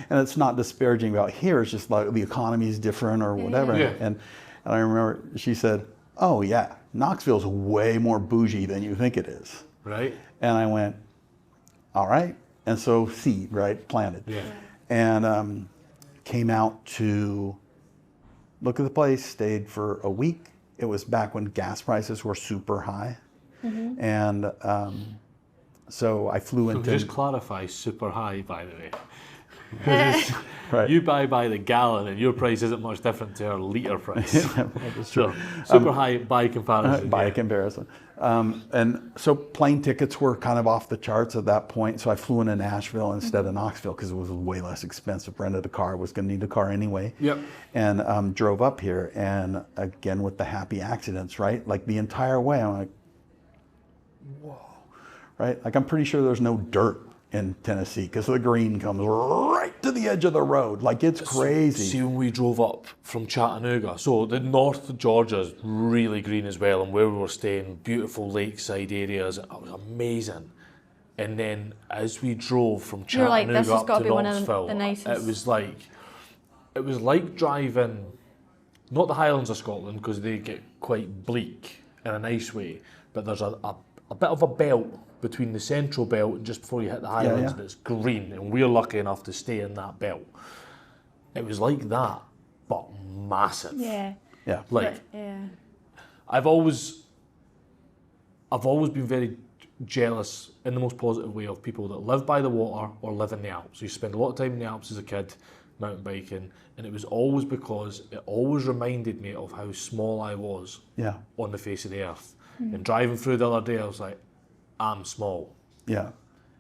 And it's not disparaging about here. It's just like the economy is different or whatever. Yeah. And I remember she said, oh yeah, Knoxville's way more bougie than you think it is. Right. And I went, all right. And so seed, right, planted. Yeah. And came out to look at the place, stayed for a week. It was back when gas prices were super high. Mm-hmm. And so I flew into... Just clarify, super high, by the way. Right. You buy by the gallon and your price isn't much different to our litre price. That's true. So, super high by comparison. By comparison. And so plane tickets were kind of off the charts at that point. So I flew into Nashville instead of Knoxville because it was way less expensive. Rented a car, was going to need a car anyway. Yep. And drove up here. And again, with the happy accidents, right? Like the entire way, I'm like, whoa, right? Like I'm pretty sure there's no dirt in Tennessee because the green comes right to the edge of the road. Like it's crazy. See, when we drove up from Chattanooga, so the north of Georgia is really green as well, and where we were staying, beautiful lakeside areas, it was amazing. And then as we drove from Chattanooga up to Knoxville, it was like driving, not the Highlands of Scotland because they get quite bleak in a nice way, but there's a bit of a belt between the central belt and just before you hit the Highlands that's green, and we're lucky enough to stay in that belt. It was like that, but massive. Yeah. Yeah. Like, yeah. I've always been very jealous in the most positive way of people that live by the water or live in the Alps. You spend a lot of time in the Alps as a kid, mountain biking, and it was always because it always reminded me of how small I was on the face of the earth. And driving through the other day, I was like, I'm small. Yeah.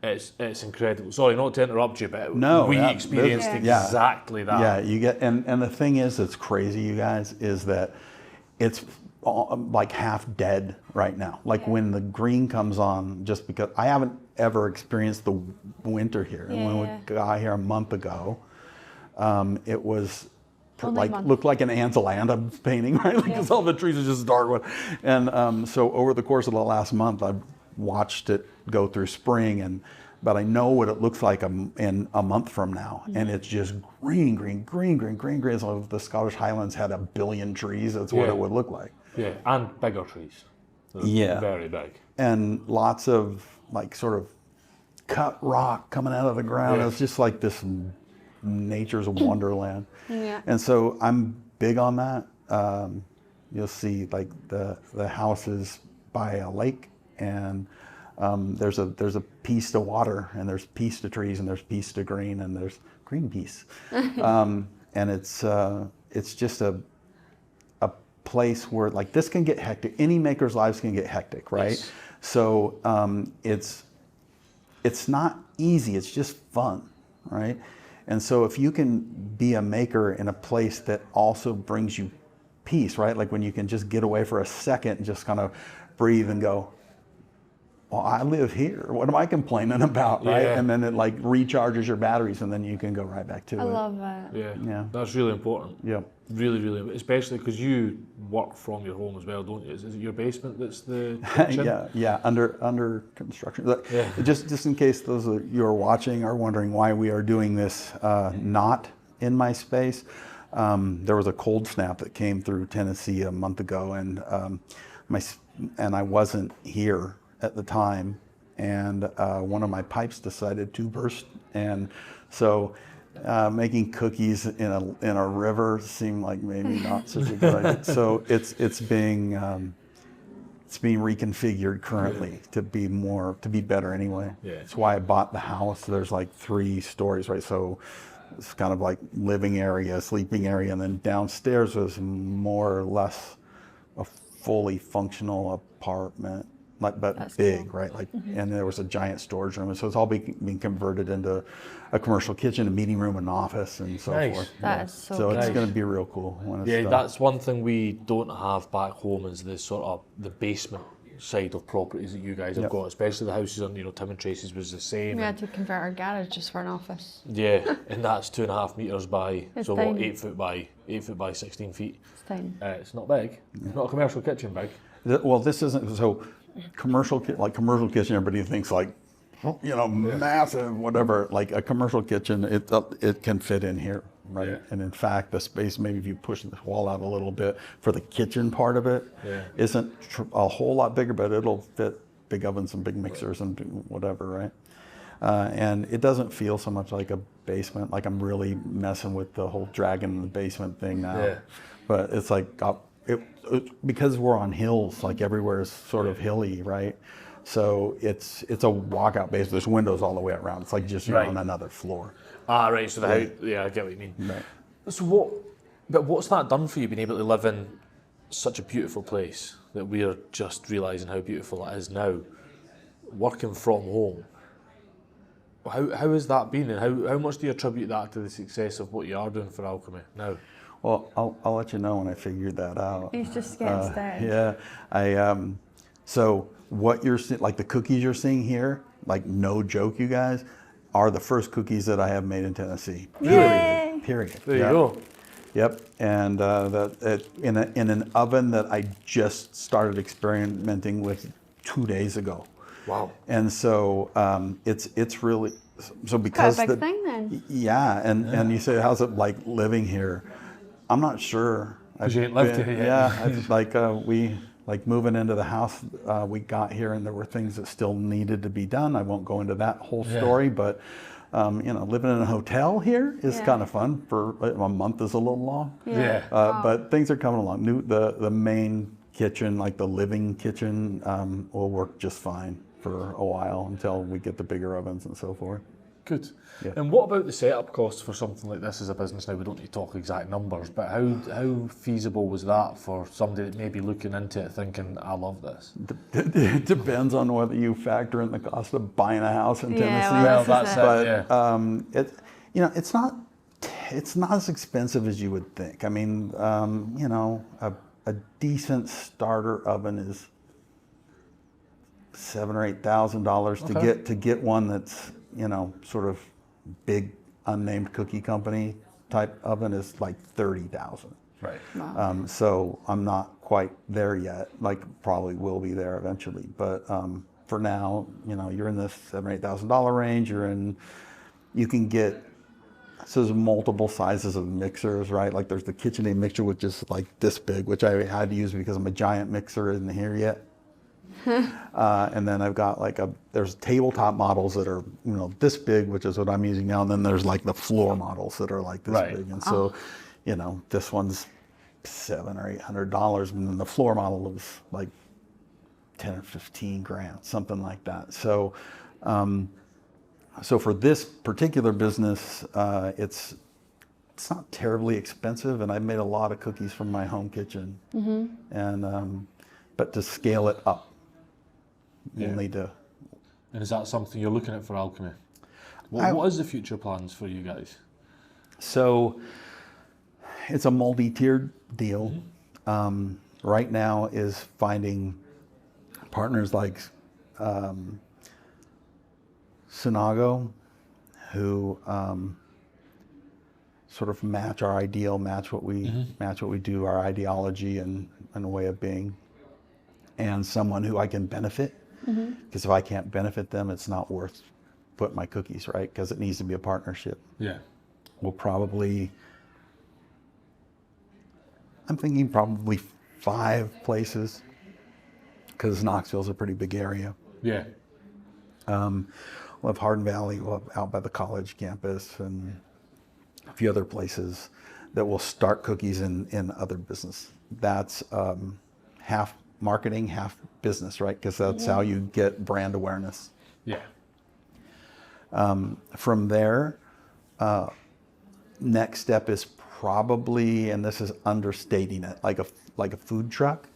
It's incredible. Sorry, not to interrupt you, but we experienced exactly that. Yeah, you get, and the thing is that's crazy, you guys, is that it's like half dead right now. Like when the green comes on, just because I haven't ever experienced the winter here. And when we got here a month ago, it was looked like an Antalanda painting, right? Because all the trees are just dark. And so over the course of the last month, I've watched it go through spring, but I know what it looks like in a month from now, and it's just green. So if the Scottish Highlands had 1 billion trees, that's what it would look like. Yeah, and bigger trees. They're very big. And lots of like sort of cut rock coming out of the ground. It's just like this nature's wonderland. And so I'm big on that. You'll see like the houses by a lake, and there's a piece to water, and there's piece to trees, and there's piece to green, and there's green piece. And it's just a place where like this can get hectic. Any maker's lives can get hectic, right? Yes. So it's not easy. It's just fun, right? And so if you can be a maker in a place that also brings you peace, right? Like when you can just get away for a second and just kind of breathe and go, well, I live here. What am I complaining about, right? And then it like recharges your batteries, and then you can go right back to it. I love that. Yeah, that's really important. Yeah. Really, really, especially because you work from your home as well, don't you? Is it your basement that's the kitchen? yeah, under construction. Just in case those of you are watching are wondering why we are doing this not in my space, there was a cold snap that came through Tennessee a month ago, and I wasn't here at the time, and one of my pipes decided to burst, and so making cookies in a river seemed like maybe not such a good idea. So it's being reconfigured currently to be better anyway. That's why I bought the house. There's like 3 stories, right? So it's kind of like living area, sleeping area, and then downstairs was more or less a fully functional apartment. But that's big, cool. Right? Like, and there was a giant storage room, and so it's all being converted into a commercial kitchen, a meeting room, an office, and so forth. That is so it's going to be real cool when it's done. That's one thing we don't have back home is the sort of the basement side of properties that you guys have got, especially the houses on Tim and Tracy's was the same. We had to convert our garage just for an office. Yeah, and that's 2.5 meters by it's 8 foot by 16 feet. It's tiny. It's not big. It's not a commercial kitchen big. Well, this isn't so. Commercial kitchen, everybody thinks like, massive, whatever. Like a commercial kitchen, it can fit in here right? Yeah. And in fact, the space, maybe if you push the wall out a little bit for the kitchen part of it, isn't a whole lot bigger, but it'll fit big ovens and big mixers and whatever, right? And it doesn't feel so much like a basement, like I'm really messing with the whole dragon in the basement thing now. Yeah. But it's like, because we're on hills, like everywhere is sort of hilly, right? So it's a walkout base. There's windows all the way around. It's like just you're on another floor. Ah, right. So I get what you mean. Right. So what's that done for you, being able to live in such a beautiful place that we're just realising how beautiful it is now, working from home? How has that been, and how much do you attribute that to the success of what you are doing for Alchemy now? Well, I'll let you know when I figure that out. He's just getting started. Yeah, so what you're seeing, like the cookies you're seeing here, like no joke, you guys, are the first cookies that I have made in Tennessee. Period. There you go. Yep, and in an oven that I just started experimenting with 2 days ago. Wow. And so it's really so because quite a big thing then. Yeah, and you say, how's it like living here? I'm not sure. Because you ain't lived here yet. Yeah, we moving into the house. We got here and there were things that still needed to be done. I won't go into that whole story, but living in a hotel here is kind of fun. For a month is a little long. But things are coming along. The main kitchen, like the living kitchen, will work just fine for a while until we get the bigger ovens and so forth. Good. Yeah. And what about the setup costs for something like this as a business now? We don't need to talk exact numbers, but how feasible was that for somebody that may be looking into it thinking, I love this? It depends on whether you factor in the cost of buying a house in Tennessee. Well, that's it. But it's not as expensive as you would think. I mean, a decent starter oven is $7,000 or $8,000 to get one that's sort of big unnamed cookie company type oven is like $30,000. Right. Wow. So I'm not quite there yet. Like probably will be there eventually, but for now, you're in this $7,000 or $8,000 range. You can get. So there's multiple sizes of mixers, right? Like there's the KitchenAid mixer, which is like this big, which I had to use because I'm a giant mixer isn't here yet. And then I've got there's tabletop models that are, this big, which is what I'm using now. And then there's like the floor models that are like this big. And so, this one's $700 or $800. And then the floor model is like 10 or 15 grand, something like that. So, so for this particular business, it's not terribly expensive, and I've made a lot of cookies from my home kitchen. And but to scale it up, you'll need to. And is that something you're looking at for Alchemy? What is the future plans for you guys? So it's a multi-tiered deal. Right now is finding partners like Synago, who sort of match our ideal, match what we do, our ideology and a way of being, and someone who I can benefit. Because if I can't benefit them, it's not worth putting my cookies, right? Because it needs to be a partnership. Yeah. I'm thinking probably 5 places, because Knoxville's a pretty big area. Yeah. We'll have Hardin Valley, we'll have out by the college campus, and a few other places that will start cookies in other business. That's half marketing, half business, right? Because that's how you get brand awareness. Yeah. From there, next step is probably, and this is understating it, like a food truck.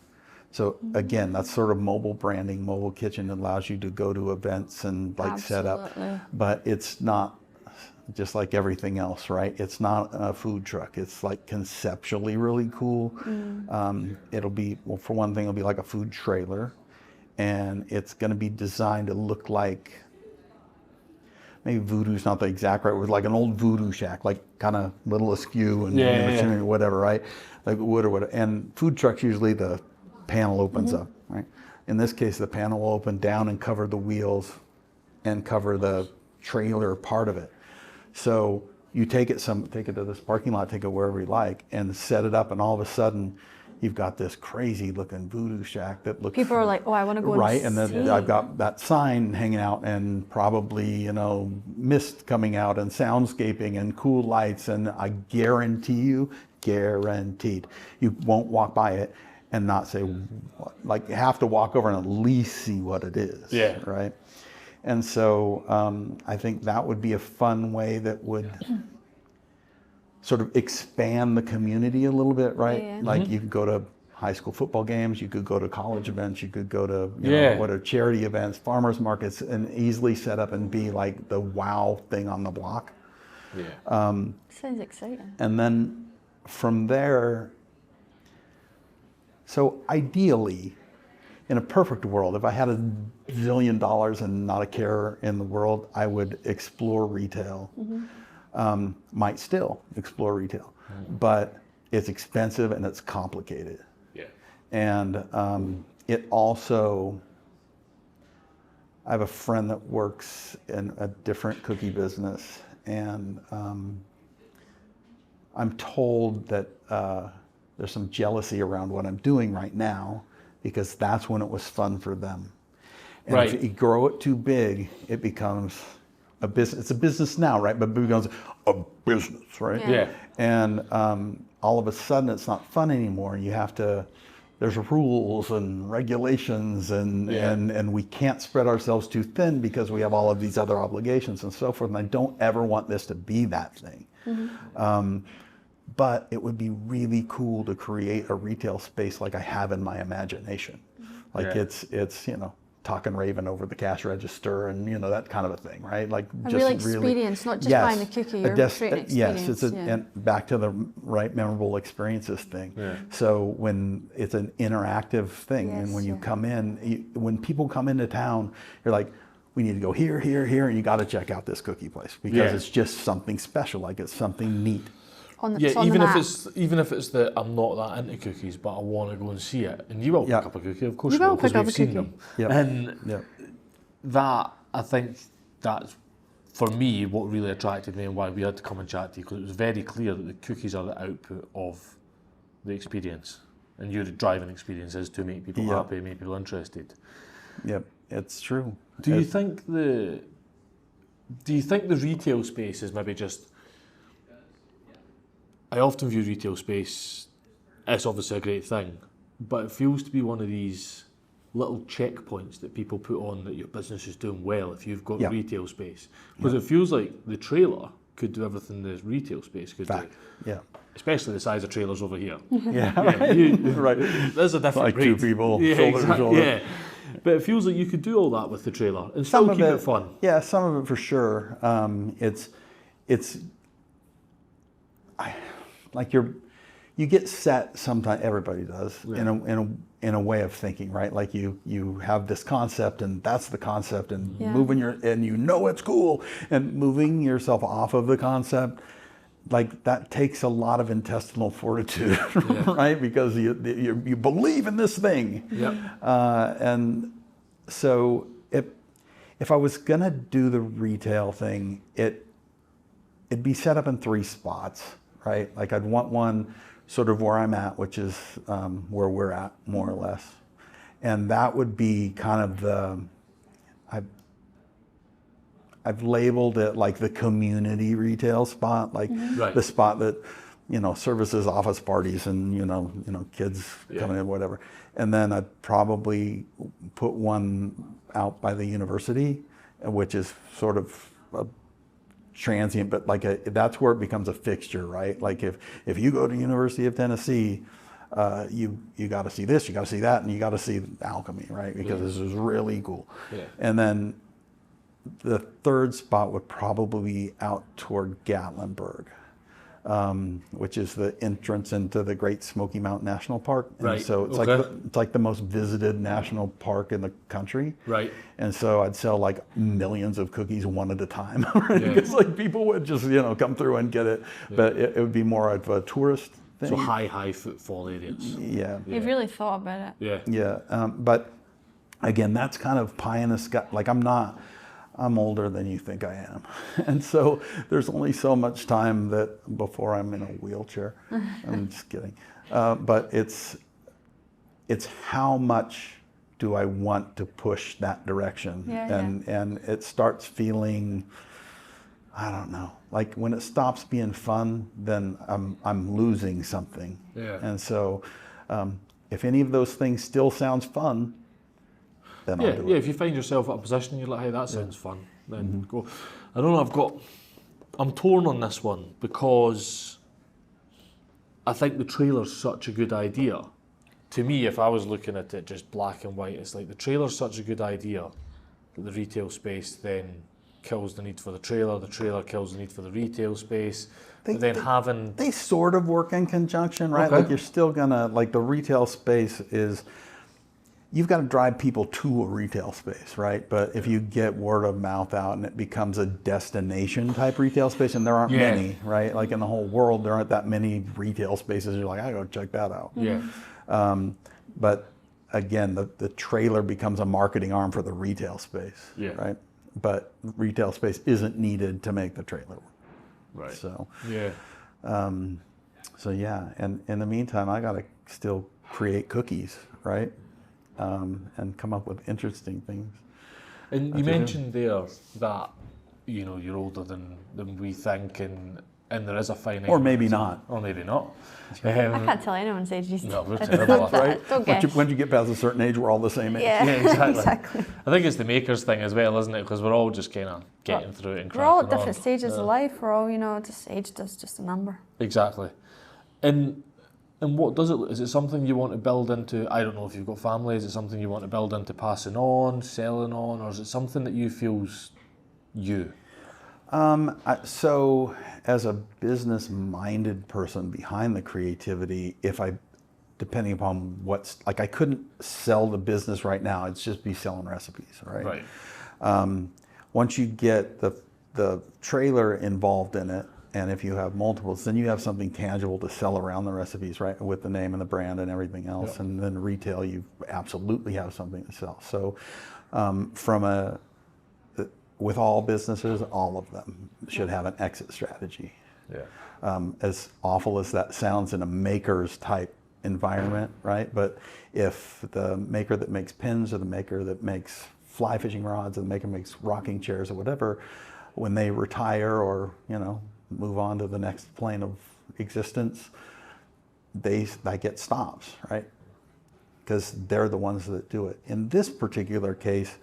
So again, that's sort of mobile branding, mobile kitchen that allows you to go to events and set up, but it's not just like everything else, right? It's not a food truck. It's like conceptually really cool. It'll be, well, for one thing, it'll be like a food trailer, and it's going to be designed to look like, maybe voodoo's not the exact right word, like an old voodoo shack, like kind of little askew and whatever, right? Like wood or whatever. And food trucks, usually the panel opens up, right? In this case, the panel will open down and cover the wheels and cover the trailer part of it. So you take it to this parking lot, take it wherever you like, and set it up, and all of a sudden, you've got this crazy looking voodoo shack that looks. People are like, oh, I want to go right, and then I've got that sign hanging out, and probably mist coming out, and soundscaping, and cool lights, and I guarantee you, guaranteed, you won't walk by it and not say, like, you have to walk over and at least see what it is. Yeah. Right. And so I think that would be a fun way that would sort of expand the community a little bit, right? Yeah. Like you could go to high school football games, you could go to college events, you could go to what are charity events, farmers markets, and easily set up and be like the wow thing on the block. Yeah. Sounds exciting. And then from there, so ideally, in a perfect world, if I had $1 zillion and not a care in the world, I would explore retail. Might still explore retail, but it's expensive and it's complicated. Yeah. And it also, I have a friend that works in a different cookie business, and I'm told that there's some jealousy around what I'm doing right now, because that's when it was fun for them. And right. If you grow it too big, it becomes a business. It's a business now, right? But it becomes a business, right? Yeah. And all of a sudden, it's not fun anymore. You have to. There's rules and regulations, and we can't spread ourselves too thin because we have all of these other obligations and so forth. And I don't ever want this to be that thing. But it would be really cool to create a retail space like I have in my imagination. Like it's talking Raven over the cash register and that kind of a thing, right? Like a real experience, not just buying a cookie, you're creating an experience. Yes, and back to the right memorable experiences thing. Yeah. So when it's an interactive thing, and when you come in, when people come into town, you're like, we need to go here, here, here, and you got to check out this cookie place because it's just something special, like it's something neat. Even if it's that I'm not that into cookies, but I want to go and see it, and you will pick up a cookie, of course you will, because we've seen them. And that, I think, that's for me what really attracted me and why we had to come and chat to you, because it was very clear that the cookies are the output of the experience, and your driving experience is to make people happy, make people interested. Yep, it's true. Do you think the retail space is maybe just? I often view retail space, it's obviously a great thing, but it feels to be one of these little checkpoints that people put on that your business is doing well if you've got retail space. Because it feels like the trailer could do everything the retail space could do. Yeah. Especially the size of trailers over here. Right. There's a different like breed. 2 people, shoulder to shoulder. Yeah. But it feels like you could do all that with the trailer and still keep it fun. Yeah, some of it for sure. Like you get set sometimes, everybody does, in a way of thinking, right? Like you have this concept and that's the concept, and moving it's cool, and moving yourself off of the concept, like that takes a lot of intestinal fortitude, right? Because you believe in this thing. And so if I was gonna do the retail thing, it'd be set up in 3 spots. Right, like I'd want one sort of where I'm at, which is where we're at, more or less, and that would be kind of I've labeled it like the community retail spot, like the spot that services office parties and kids coming in, whatever. And then I'd probably put one out by the university, which is sort of a transient, but that's where it becomes a fixture, right? Like if you go to University of Tennessee, you got to see this, you got to see that, and you got to see Alchemy, right? Because this is really cool. And then the 3rd spot would probably be out toward Gatlinburg, which is the entrance into the Great Smoky Mountain National Park. And so it's like the most visited national park in the country. Right. And so I'd sell like millions of cookies one at a time. Because like people would just come through and get it, but it would be more of a tourist thing. So high footfall areas. You've really thought about it. But again, that's kind of pie in the sky. Like I'm I'm older than you think I am. And so there's only so much time that before I'm in a wheelchair. I'm just kidding. But it's how much do I want to push that direction? And it starts feeling, I don't know, like when it stops being fun, then I'm losing something. Yeah. And so if any of those things still sounds fun, then I'll do it. Yeah, if you find yourself at a position you're like, hey, that sounds fun, then go. I don't know, I'm torn on this one because I think the trailer's such a good idea. To me, if I was looking at it just black and white, it's like the trailer's such a good idea that the retail space then kills the need for the trailer kills the need for the retail space. They sort of work in conjunction, right? Like you're still gonna, like the retail space is, you've got to drive people to a retail space, right? But if you get word of mouth out and it becomes a destination type retail space, and there aren't many, right? Like in the whole world, there aren't that many retail spaces. You're like, I gotta check that out. Yeah. But again, the trailer becomes a marketing arm for the retail space, right? But retail space isn't needed to make the trailer work. Right. So, and in the meantime, I gotta still create cookies, right? And come up with interesting things. And you mentioned there that, you're older than we think, and there is a finite... Or maybe not. Or maybe not. I can't tell anyone's age these days. No, we're terrible. Right? Don't guess. Once you get past a certain age, we're all the same age. Yeah, exactly. I think it's the maker's thing as well, isn't it? Because we're all just kind of getting through it and we're all at different stages of life. We're all, just age is just a number. Exactly. And what does it? Is it something you want to build into? I don't know if you've got family. Is it something you want to build into passing on, selling on, or is it something that you feel's you? So as a business-minded person behind the creativity, depending upon I couldn't sell the business right now. It's just be selling recipes, right? Right. Once you get the trailer involved in it, and if you have multiples, then you have something tangible to sell around the recipes, right? With the name and the brand and everything else. Yep. And then retail, you absolutely have something to sell. So with all businesses, all of them should have an exit strategy. Yeah. As awful as that sounds in a maker's type environment, right? But if the maker that makes pins or the maker that makes fly fishing rods or the maker makes rocking chairs or whatever, when they retire or, move on to the next plane of existence, that get stops, right? Because they're the ones that do it. In this particular case,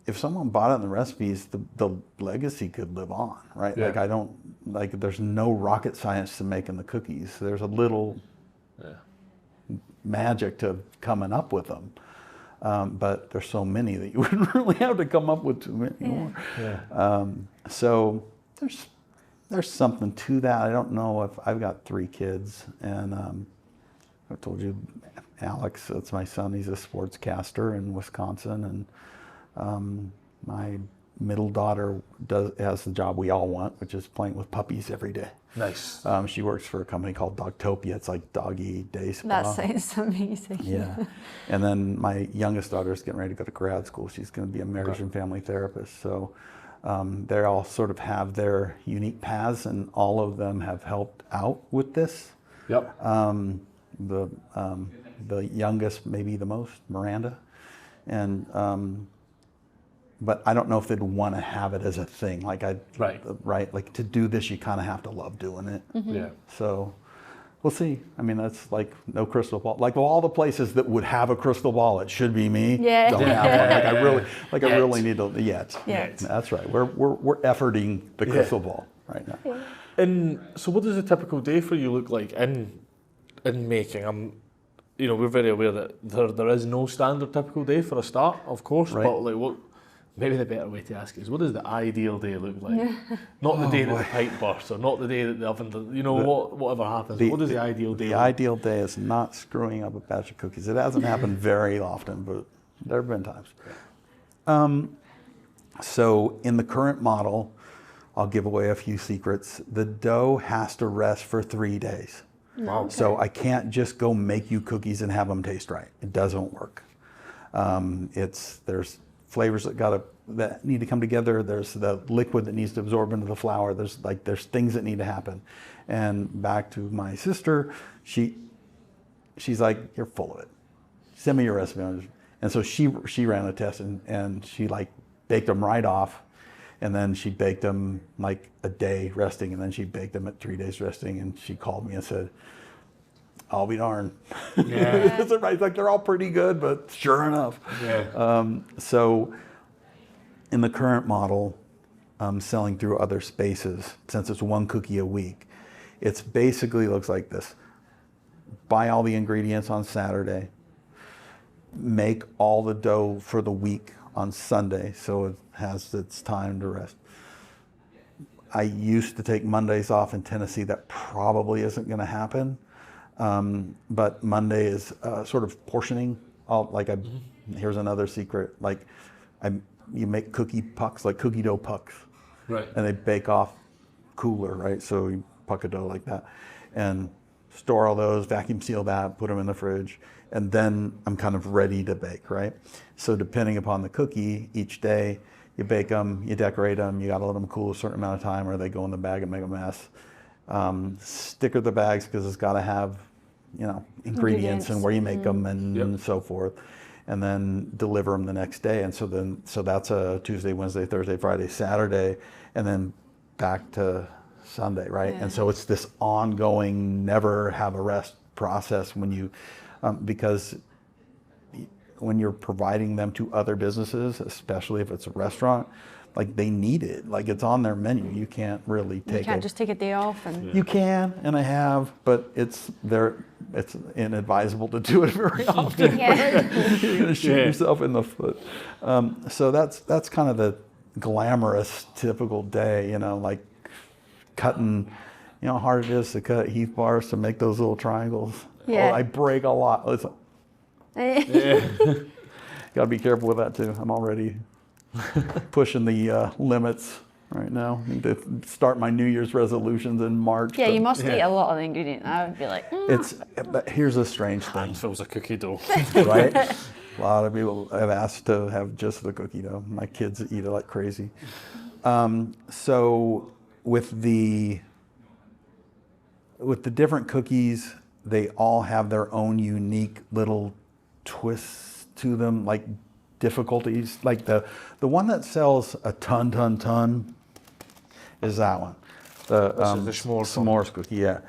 if someone bought it in the recipes, the legacy could live on, right? Yeah. There's no rocket science to making the cookies. There's a little magic to coming up with them. But there's so many that you wouldn't really have to come up with too many more. Yeah. So there's something to that. I don't know if I've got 3 kids, and I told you, Alex, that's my son. He's a sportscaster in Wisconsin, and my middle daughter has the job we all want, which is playing with puppies every day. Nice. She works for a company called Dogtopia. It's like doggy day spa. That sounds amazing. Yeah. And then my youngest daughter is getting ready to go to grad school. She's going to be a marriage and family therapist. So they all sort of have their unique paths, and all of them have helped out with this. Yep. The youngest, maybe the most, Miranda. And but I don't know if they'd want to have it as a thing. Like right. Like to do this, you kind of have to love doing it. Mm-hmm. Yeah. So we'll see. I mean, that's like no crystal ball. Like all the places that would have a crystal ball, it should be me. Yeah. Don't have one. I really need to yet. That's right. We're efforting the crystal ball right now. Yeah. And so, what does a typical day for you look like in making? We're very aware that there is no standard typical day for a start, of course. Right. But what? Maybe the better way to ask is, what does the ideal day look like? Not the day that the pipe bursts, or not the day that the oven, whatever happens. What does the ideal day look like? The ideal day is not screwing up a batch of cookies. It hasn't happened very often, but there have been times. So in the current model, I'll give away a few secrets. The dough has to rest for 3 days. Wow. So I can't just go make you cookies and have them taste right. It doesn't work. There's flavors that need to come together. There's the liquid that needs to absorb into the flour. There's things that need to happen. And back to my sister, she's like, you're full of it. Send me your recipe. And so she ran a test and she like baked them right off. And then she baked them like a day resting, and then she baked them at 3 days resting. And she called me and said, I'll be darned. Yeah. It's like they're all pretty good, but sure enough. Yeah. So in the current model, selling through other spaces, since it's 1 cookie a week, it's basically looks like this. Buy all the ingredients on Saturday, make all the dough for the week on Sunday, so it has its time to rest. I used to take Mondays off in Tennessee. That probably isn't going to happen. But Monday is sort of portioning. Here's another secret. You make cookie pucks, like cookie dough pucks, right? And they bake off cooler, right? So you puck a dough like that, and store all those, vacuum seal that, put them in the fridge, and then I'm kind of ready to bake, right? So depending upon the cookie, each day you bake them, you decorate them, you gotta let them cool a certain amount of time or they go in the bag and make a mess. Sticker the bags because it's gotta have, ingredients and where you make them and so forth. And then deliver them the next day. And so that's a Tuesday, Wednesday, Thursday, Friday, Saturday, and then back to Sunday, right? Yeah. And so it's this ongoing, never have a rest process because when you're providing them to other businesses, especially if it's a restaurant, like they need it, like it's on their menu. You can't really just take a day off and you can, and I have, but it's inadvisable to do it very often. Right? You're gonna shoot yourself in the foot. So that's kind of the glamorous typical day, like cutting, how hard it is to cut Heath bars to make those little triangles. Yeah. I break a lot. Got to be careful with that too. I'm already pushing the limits right now. Need to start my New Year's resolutions in March. Yeah, you must eat a lot of the ingredient. I would be like, But here's a strange thing. Handfuls of cookie dough. Right? A lot of people have asked to have just the cookie dough. My kids eat it like crazy. So with the different cookies, they all have their own unique little twists to them, like difficulties. Like the one that sells a ton is that one. The s'mores cookie, yeah.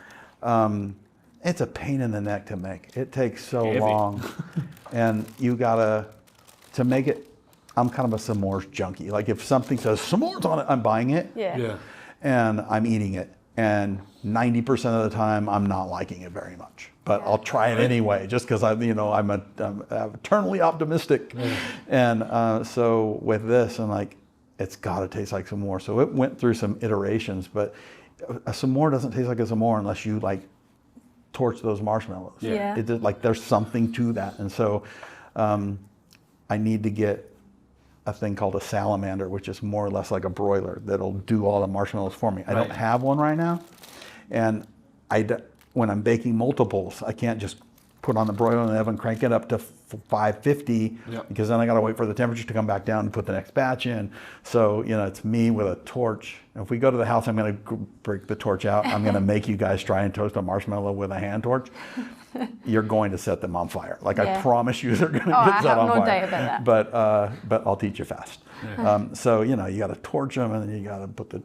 It's a pain in the neck to make. It takes so long. And you gotta, to make it, I'm kind of a s'mores junkie. Like if something says s'mores on it, I'm buying it. Yeah. And I'm eating it. And 90% of the time, I'm not liking it very much. But I'll try it anyway, just because I'm eternally optimistic. Yeah. And so with this, I'm like, it's got to taste like s'more. So it went through some iterations, but a s'more doesn't taste like a s'more unless you torch those marshmallows. Yeah. There's something to that. And so I need to get a thing called a salamander, which is more or less like a broiler that'll do all the marshmallows for me. I don't have one right now. And when I'm baking multiples, I can't just put on the broiler in the oven, crank it up to 550, because then I got to wait for the temperature to come back down and put the next batch in. So, it's me with a torch. If we go to the house, I'm going to break the torch out. I'm going to make you guys try and toast a marshmallow with a hand torch. You're going to set them on fire. I promise you they're going to get set on fire. I have no doubt about that. But I'll teach you fast. Yeah. So, you got to torch them, and then you got to put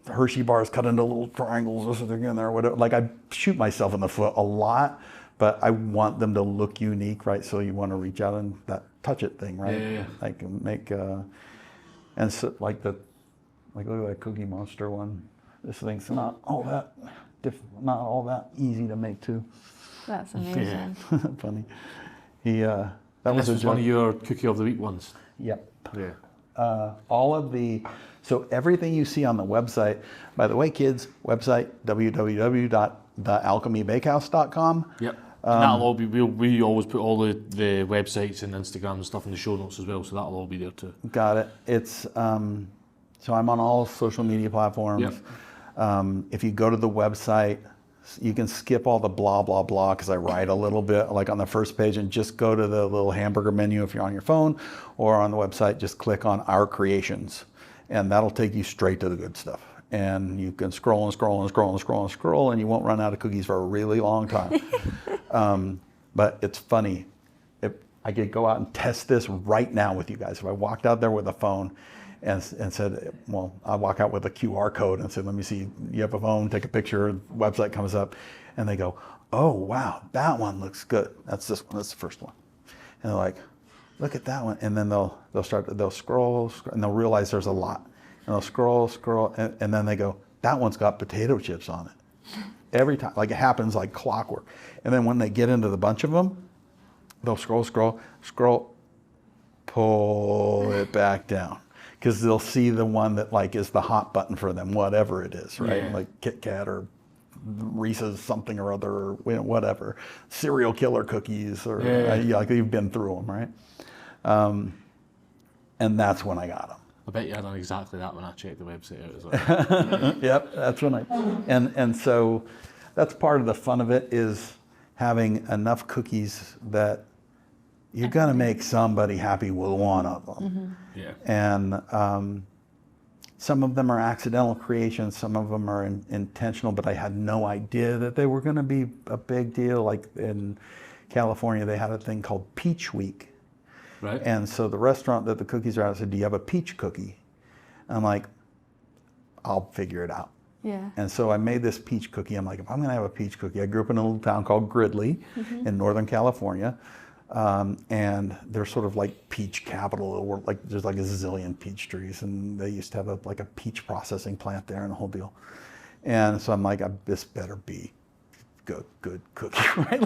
Hershey bars cut into little triangles or something in there, or whatever. I shoot myself in the foot a lot, but I want them to look unique, right? So you want to reach out and that touch it thing, right? Yeah. Make and so look at that Cookie Monster one. This thing's not all that easy to make too. That's amazing. Yeah. Funny. That was one of your Cookie of the Week ones. Yep. Yeah. So everything you see on the website, by the way, kids, website, www.thealchemybakehouse.com. Yep. That'll all be, we always put all the websites and Instagram and stuff in the show notes as well, so that'll all be there too. Got it. It's, so I'm on all social media platforms. Yep. If you go to the website, You can skip all the blah, blah, blah, because I write a little bit like on the first page, and just go to the little hamburger menu if you're on your phone, or on the website, just click on Our Creations, and that'll take you straight to the good stuff. And you can scroll and scroll and scroll and scroll and scroll, and you won't run out of cookies for a really long time. But it's funny. If I could go out and test this right now with you guys. If I walked out there with a phone and said, well, I walk out with a QR code and said, let me see, you have a phone, take a picture, website comes up, and they go, oh, wow, that one looks good. That's this one, that's the first one. And they're like, look at that one. And then they'll scroll, and they'll realize there's a lot. And they'll scroll, and then they go, that one's got potato chips on it. Every time, like it happens like clockwork. And then when they get into the bunch of them, they'll scroll, pull it back down. Because they'll see the one that like is the hot button for them, whatever it is, right? Yeah. Like Kit Kat or Reese's something or other, or whatever. Serial killer cookies, or like you've been through them, right? And that's when I got them. I bet you had done exactly that when I checked the website out as well. Yep, that's when and so that's part of the fun of it, is having enough cookies that you're going to make somebody happy with one of them. Mm-hmm. Yeah. And some of them are accidental creations, some of them are intentional, but I had no idea that they were going to be a big deal. Like in California, they had a thing called Peach Week. Right. And so the restaurant that the cookies are at said, do you have a peach cookie? I'm like, I'll figure it out. Yeah. And so I made this peach cookie. I'm like, if I'm going to have a peach cookie, I grew up in a little town called Gridley in Northern California. And they're sort of like peach capital. Like there's like a zillion peach trees, and they used to have a peach processing plant there and the whole deal. And so I'm like, this better be good cookie, right?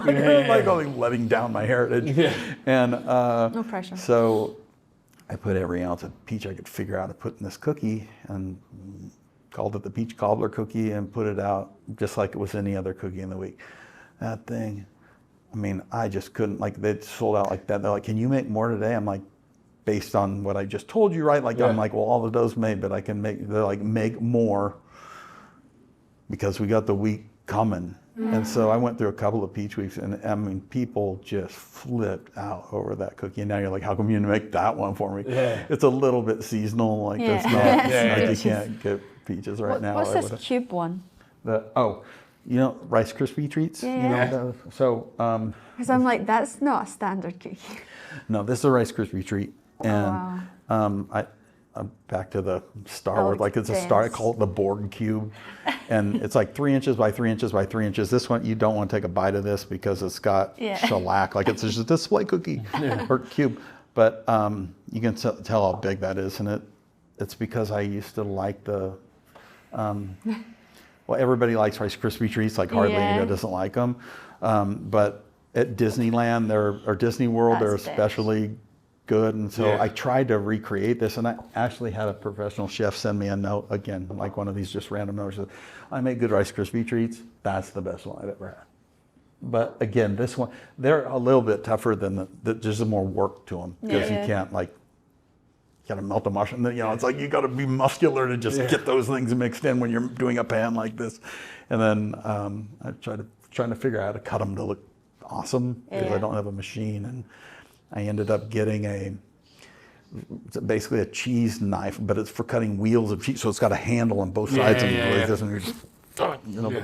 Like letting down my heritage. Yeah. And no pressure. So I put every ounce of peach I could figure out to put in this cookie, and called it the peach cobbler cookie, and put it out just like it was any other cookie in the week. That thing, I mean, I just couldn't, like, they sold out like that. They're like, can you make more today? I'm like, based on what I just told you, right? Like, yeah. I'm like, well, all the dough's made, but I can make, they're like, make more because we got the week coming. And so I went through a couple of peach weeks, and I mean, people just flipped out over that cookie. And now you're like, how come you didn't make that one for me? Yeah. It's a little bit seasonal, like that's not, like you can't get peaches right now. What's this cube one? You know, Rice Krispie treats? Yeah. You know, so. Because I'm like, that's not a standard cookie. No, this is a Rice Krispie treat. And I'm back to the Star Wars, like it's a star, I call it the Borg cube. And it's like 3 inches by 3 inches by 3 inches. This one, you don't want to take a bite of this because it's got shellac, like it's just a display cookie or cube. But you can tell how big that is. And it's because I used to like the, well, everybody likes Rice Krispie treats, like hardly anybody doesn't like them. But at Disneyland, or Disney World, they're especially good. And so I tried to recreate this, and I actually had a professional chef send me a note, again, like one of these just random notes. I make good Rice Krispie treats. That's the best one I've ever had. But again, this one, they're a little bit tougher than there's more work to them, because you can't, like, you gotta melt the mushroom. You know, it's like you gotta be muscular to just get those things mixed in when you're doing a pan like this. And then I trying to figure out how to cut them to look awesome, because I don't have a machine. And I ended up getting basically a cheese knife, but it's for cutting wheels of cheese. So it's got a handle on both sides, and you're just, you know.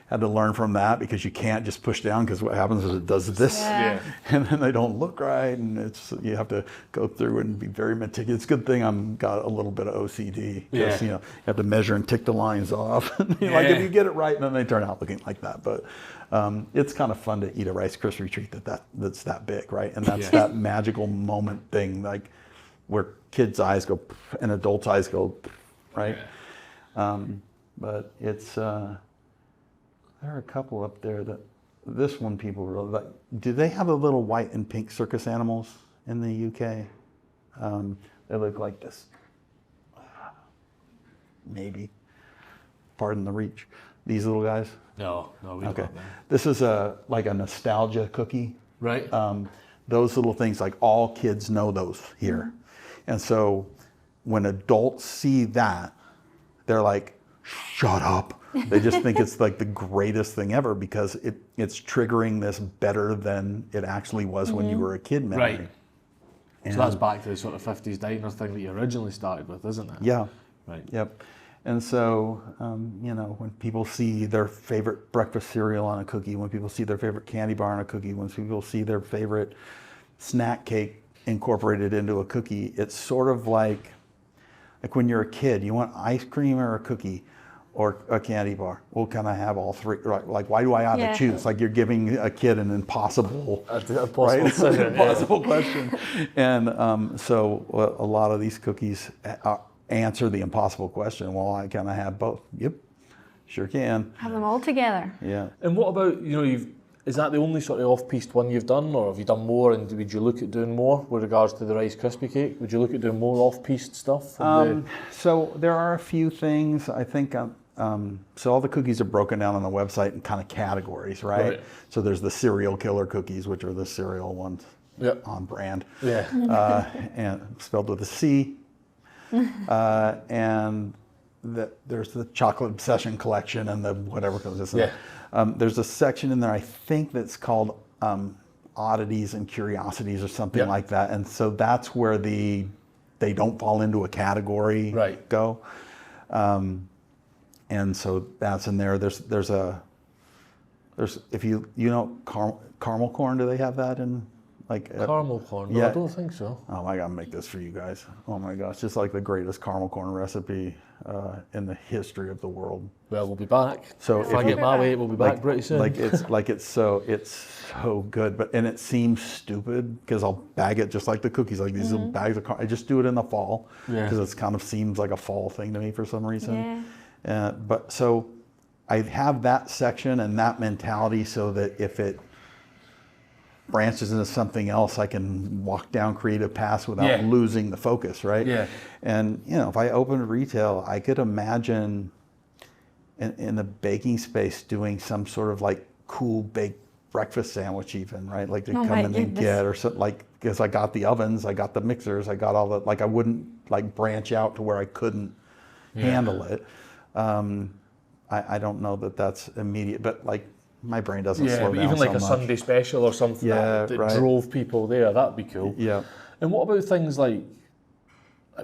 Had to learn from that, because you can't just push down, because what happens is it does this, and then they don't look right, and you have to go through and be very meticulous. It's a good thing I'm got a little bit of OCD, because you know, you have to measure and tick the lines off. Like if you get it right, then they turn out looking like that. But it's kind of fun to eat a Rice Krispie treat that's that big, right? And that's that magical moment thing, like where kids' eyes go and adults' eyes go, right? But it's. There are a couple up there that this one people really like. Do they have the little white and pink circus animals in the UK? They look like this. Maybe. Pardon the reach. These little guys? No, we don't. Okay. This is like a nostalgia cookie. Right. Those little things, like all kids know those here. And so when adults see that, they're like, shut up. They just think it's like the greatest thing ever because it's triggering this better than it actually was when you were a kid memory. Right. So that's back to the sort of 50s diner thing that you originally started with, isn't it? Yeah. Right. Yep. And so, when people see their favorite breakfast cereal on a cookie, when people see their favorite candy bar on a cookie, when people see their favorite snack cake incorporated into a cookie, it's sort of like when you're a kid, you want ice cream or a cookie or a candy bar. Well, can I have all three? Right? Like, why do I have to choose? Like you're giving a kid an impossible, impossible question. And so a lot of these cookies answer the impossible question. Well, can I have both? Yep, sure can. Have them all together. Yeah. And what about, is that the only sort of off-piste one you've done, or have you done more, and would you look at doing more with regards to the Rice Krispie cake? Would you look at doing more off-piste stuff? So there are a few things, I think, so all the cookies are broken down on the website in kind of categories, right? So there's the cereal killer cookies, which are the cereal ones on brand. Yeah. And spelled with a C. And there's the chocolate obsession collection and the whatever comes in. There's a section in there, I think, that's called oddities and curiosities or something like that. And so that's where they don't fall into a category go. And so that's in there. There's if you caramel corn, do they have that in caramel corn? No, I don't think so. Oh, I gotta make this for you guys. Oh my gosh, just like the greatest caramel corn recipe in the history of the world. Well, we'll be back. So if I get my way, we'll be back pretty soon. It's so good, and it seems stupid because I'll bag it just like the cookies, like these little bags of I just do it in the fall because it kind of seems like a fall thing to me for some reason. But so I have that section and that mentality so that if it branches into something else, I can walk down creative paths without losing the focus, right? Yeah. And if I opened retail, I could imagine in the baking space doing some sort of like cool baked breakfast sandwich, even, right? Like to come in and get, or something, because I got the ovens, I got the mixers, I got all the, I wouldn't branch out to where I couldn't handle it. I don't know that that's immediate, but my brain doesn't slow down. But even like a Sunday special or something that drove people there, that'd be cool. Yeah. And what about things like,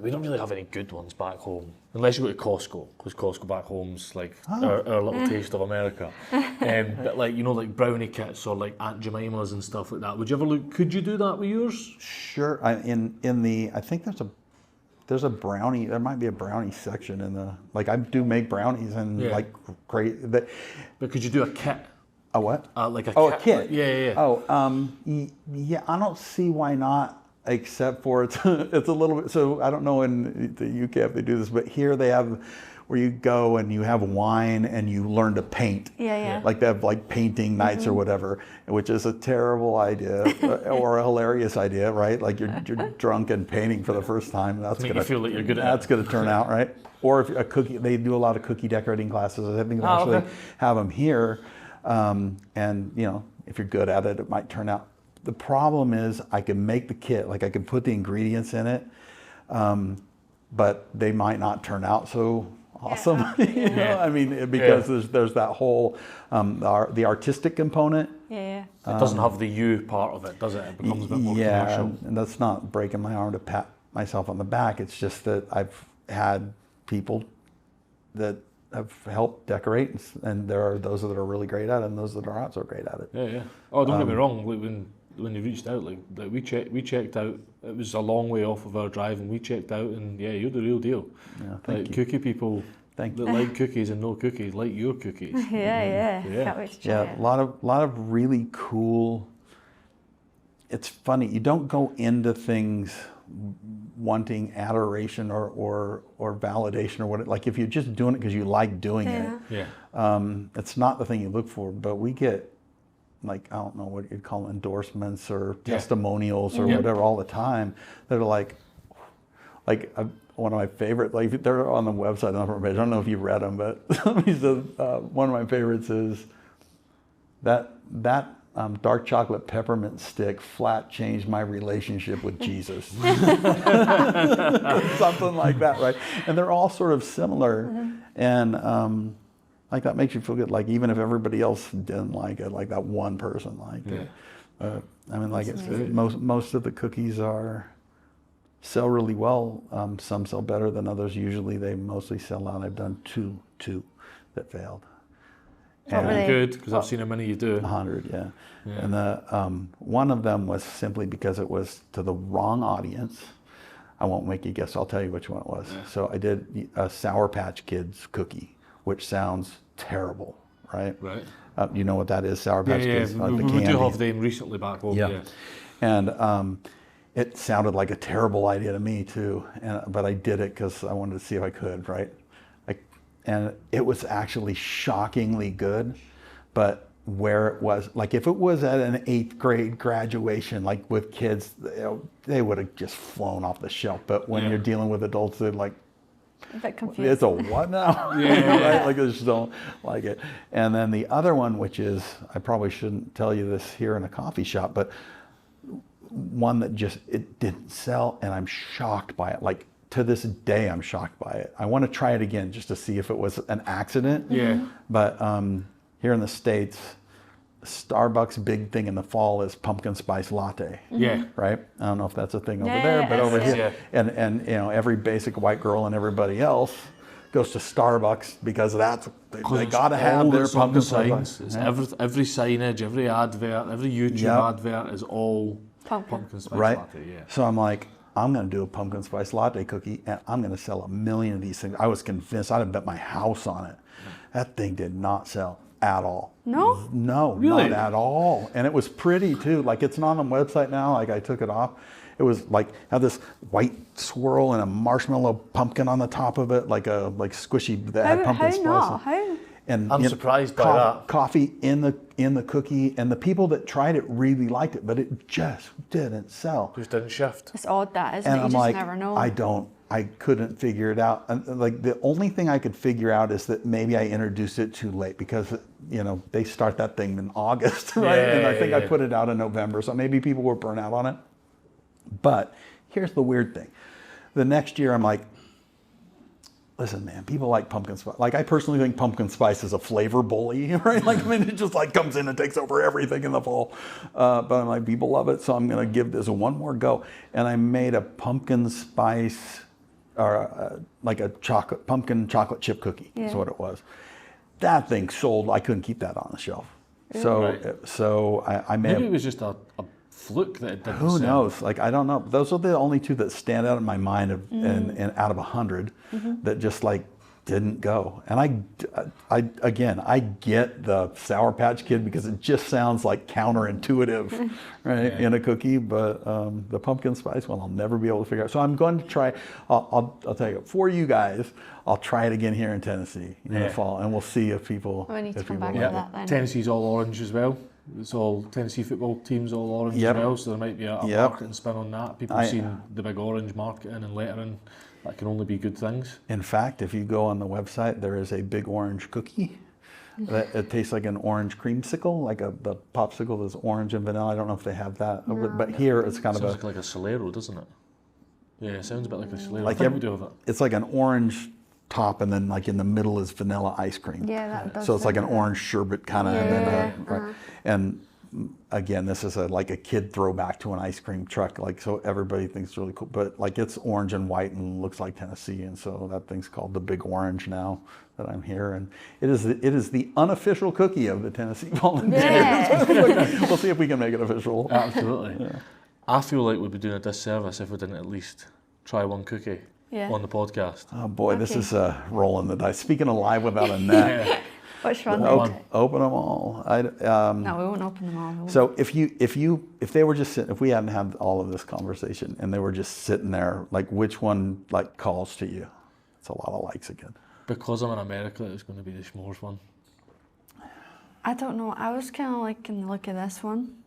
we don't really have any good ones back home, unless you go to Costco, because Costco back home's our little taste of America. But like brownie kits or like Aunt Jemima's and stuff like that. Would you ever could you do that with yours? Sure. I think there's a brownie, there might be a brownie section in the, I do make brownies and great. But could you do a kit? A what? A kit. A kit. Yeah. I don't see why not, except for it's a little bit, so I don't know in the UK if they do this, but here they have where you go and you have wine and you learn to paint. Yeah. Like they have painting nights or whatever, which is a terrible idea or a hilarious idea, right? Like you're drunk and painting for the first time. That's gonna feel like you're good at That's going to turn out, right? Or if a cookie, they do a lot of cookie decorating classes. I think they actually have them here. And if you're good at it, it might turn out. The problem is I can make the kit, I can put the ingredients in it, but they might not turn out so awesome. I mean, because there's that whole the artistic component. It doesn't have the you part of it, does it? It becomes a bit more commercial. And that's not breaking my arm to pat myself on the back. It's just that I've had people that have helped decorate, and there are those that are really great at it, and those that are not so great at it. Yeah. Oh, don't get me wrong. When you reached out, we checked out. It was a long way off of our drive, and we checked out, and you're the real deal. Yeah, thank you. Cookie people that like cookies and no cookies like your cookies. Yeah. Can't wait to try it. A lot of really cool. It's funny. You don't go into things wanting adoration or validation or what. If you're just doing it because you like doing it. It's not the thing you look for. But we get. I don't know what you'd call endorsements or testimonials or whatever all the time. They're one of my favorite, they're on the website on the front page. I don't know if you've read them, but somebody said one of my favorites is that dark chocolate peppermint stick flat changed my relationship with Jesus. Something like that, right? And they're all sort of similar. And Like that makes you feel good. Like even if everybody else didn't like it, like that one person liked it. I mean, like most of the cookies sell really well. Some sell better than others. Usually they mostly sell out. I've done two that failed. And good, because I've seen how many you do. 100, yeah. And the one of them was simply because it was to the wrong audience. I won't make you guess. I'll tell you which one it was. Yeah. So I did a Sour Patch Kids cookie, which sounds terrible, right? Right. You know what that is, Sour Patch Kids? Yeah, we do have them recently back home. Yeah. And it sounded like a terrible idea to me too, but I did it because I wanted to see if I could, right? And it was actually shockingly good, but where it was, like if it was at an 8th grade graduation, like with kids, they would have just flown off the shelf. But when you're dealing with adults, they're like, a bit confused. It's a what now? Right? Like they just don't like it. And then the other one, which is, I probably shouldn't tell you this here in a coffee shop, but one that just, it didn't sell, and I'm shocked by it. Like to this day, I'm shocked by it. I want to try it again just to see if it was an accident. Yeah. But here in the States, Starbucks' big thing in the fall is pumpkin spice latte. Yeah. Right? I don't know if that's a thing over there, but over here, and you know, every basic white girl and everybody else goes to Starbucks because they got to have their pumpkin spice. It's every signage, every advert, every YouTube advert is all pumpkin spice latte. Yeah. So I'm like, I'm going to do a pumpkin spice latte cookie, and I'm going to sell 1 million of these things. I was convinced. I'd have bet my house on it. That thing did not sell at all. No? No, really? Not at all. And it was pretty too. Like it's not on the website now. Like I took it off. It was like had this white swirl and a marshmallow pumpkin on the top of it, like squishy that had pumpkin spice. How? And I'm surprised by that. Coffee in the cookie, and the people that tried it really liked it, but it just didn't sell. Just didn't shift. It's odd that, isn't And it? You I'm just like, never know. I couldn't figure it out. And like the only thing I could figure out is that maybe I introduced it too late because, you know, they start that thing in August, right? And I think I put it out in November, so maybe people were burnt out on it. But here's the weird thing. The next year I'm like, listen, man, people like pumpkin spice. Like I personally think pumpkin spice is a flavor bully, right? Like, I mean, it just like comes in and takes over everything in the fall. But I'm like, people love it, so I'm gonna give this one more go. And I made a pumpkin spice, or like a pumpkin chocolate chip cookie is what it was. That thing sold, I couldn't keep that on the shelf. So I made Maybe it was just a fluke that it didn't Who sell. knows? Like, I don't know. Those are the only two that stand out in my mind and out of 100 that just like didn't go. And I get the Sour Patch Kid because it just sounds like counterintuitive, right, in a cookie. But the pumpkin spice one, I'll never be able to figure out. So I'm going to try. I'll tell you, for you guys, I'll try it again here in Tennessee in the fall, and we'll see if people. We need to come back with that then. Tennessee's all orange as well. It's all Tennessee football teams all orange as well, so there might be a marketing spin on that. People have seen the big orange marketing and lettering. That can only be good things. In fact, if you go on the website, there is a big orange cookie. It tastes like an orange creamsicle, like the popsicle is orange and vanilla. I don't know if they have that, but here it's kind of sounds like a Solero, doesn't it? Yeah, it sounds a bit like a Solero. Like I think we do have it. It's like an orange top, and then like in the middle is vanilla ice cream. Yeah, that does. So it's like an orange sherbet kind of. Yeah. And again, this is like a kid throwback to an ice cream truck. Like, so everybody thinks it's really cool, but like it's orange and white and looks like Tennessee, and so that thing's called the Big Orange now that I'm here, and it is the unofficial cookie of the Tennessee Volunteers. Yeah. We'll see if we can make it official. Absolutely. I feel like we'd be doing a disservice if we didn't at least try one cookie on the podcast. Oh boy, this is rolling the dice. Speaking of live without a net. Which one? Open them all. No, we won't open them all. So if they were just sitting, if we hadn't had all of this conversation and they were just sitting there, like which one like calls to you? It's a lot of likes again. Because I'm in America, it's going to be the s'mores one. I don't know. I was kind of liking the look of this one.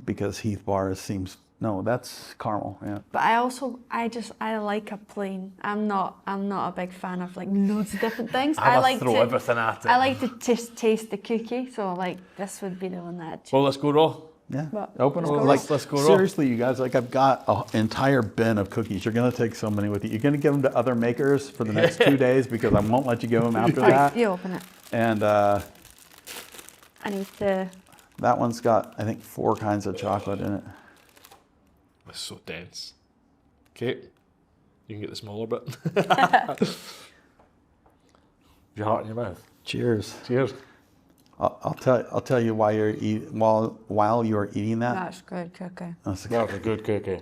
Because Heath Bar seems. No, that's caramel. Yeah. But I like a plain. I'm not a big fan of like loads of different things. I like throw everything at it. I like to just taste the cookie. So like this would be the one that. Well, let's go raw. Yeah. But Open them. let's go raw. Seriously, you guys, like I've got an entire bin of cookies. You're going to take so many with you. You're going to give them to other makers for the next 2 days because I won't let you give them after that. You open it. And I need to... that one's got, I think, 4 kinds of chocolate in it. It's so dense. Okay, you can get the smaller bit. Your heart in your mouth. Cheers. Cheers. I'll tell you why you're while you're eating that. That's good cookie. That's a good cookie.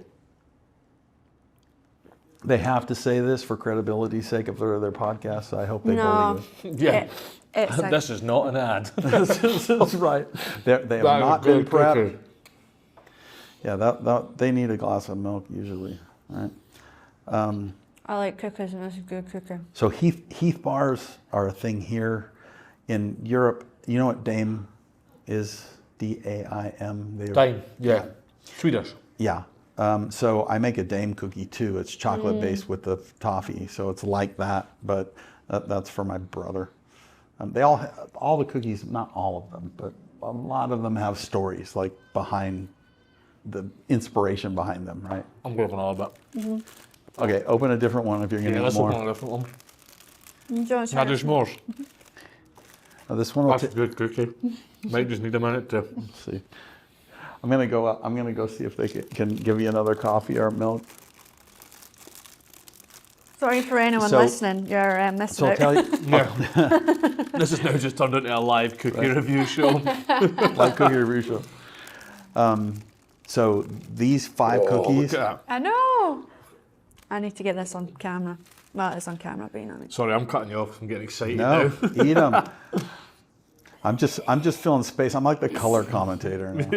They have to say this for credibility's sake of their podcast, so I hope they believe it. Yeah. It's like, This is not an ad. That's right. They have not been prepped. Yeah, they need a glass of milk usually, right? I like cookies, and this is a good cookie. So Heath bars are a thing here in Europe. You know what Dame is? D-A-I-M. Dime, yeah. Swedish. Yeah. So I make a Dame cookie too. It's chocolate based with the toffee, so it's like that, but that's for my brother. They all the cookies, not all of them, but a lot of them have stories like behind the inspiration behind them, right? I'm going for all of that. Okay, open a different one if you're going to eat more. Let's open a different one. Do you want to Now try there's it? more. This one will That's a good cookie. Might just need a minute to... Let's see. I'm gonna go see if they can give you another coffee or milk. Sorry for anyone listening, you're missing So I'll out. tell you, Yeah. This has now just turned into a live cookie review show. like cookie review show. So these 5 cookies. Look at that. I know. I need to get this on camera. Well, it's on camera, but you know what I mean. Sorry, I'm cutting you off. I'm getting excited No, now. eat them. I'm just filling space. I'm like the color commentator now.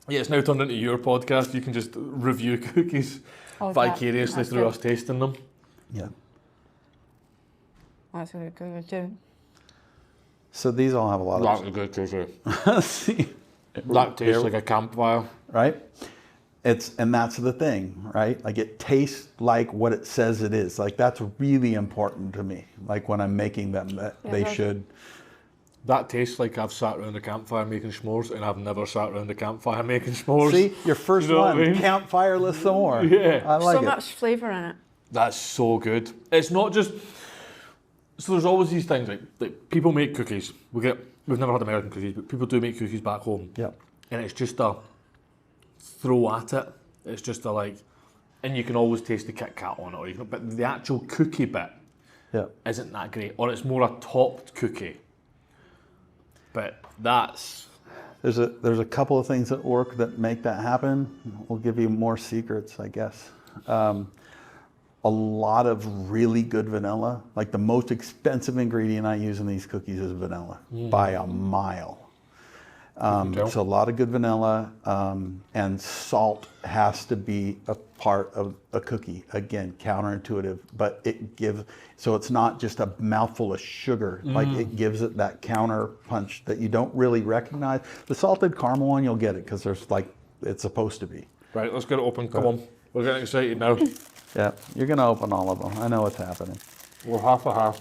Yeah, it's now turned into your podcast. You can just review cookies vicariously that's through good. us tasting them. Yeah. That's a good cookie too. So these all have a lot That's a good cookie. of. See, That tastes like a campfire. right? And that's the thing, right? Like it tastes like what it says it is. Like that's really important to me. Like when I'm making them, that they should. That tastes like I've sat around a campfire making s'mores, and I've never sat around a campfire making s'mores. See, your first You know what one, I mean? campfire list some more. Yeah. I like So it. much flavour in it. That's so good. It's not just... So there's always these things, like people make cookies. We've never had American cookies, but people do make cookies back home. Yep. And it's just a throw at it. It's just a like... And you can always taste the Kit Kat on it, or you can, but the actual cookie bit Yep. isn't that great. Or it's more a topped cookie. But that's... There's a couple of things at work that make that happen. We'll give you more secrets, I guess. A lot of really good vanilla. Like the most expensive ingredient I use in these cookies is vanilla by a mile. So a lot of good vanilla, and salt has to be a part of a cookie. Again, counterintuitive, but it gives, so it's not just a mouthful of sugar, like it gives it that counter punch that you don't really recognize. The salted caramel one, you'll get it because there's like, it's supposed to be. Right, let's get it open. Come on. We're getting excited now. Yeah, you're gonna open all of them. I know what's happening. We're half a half.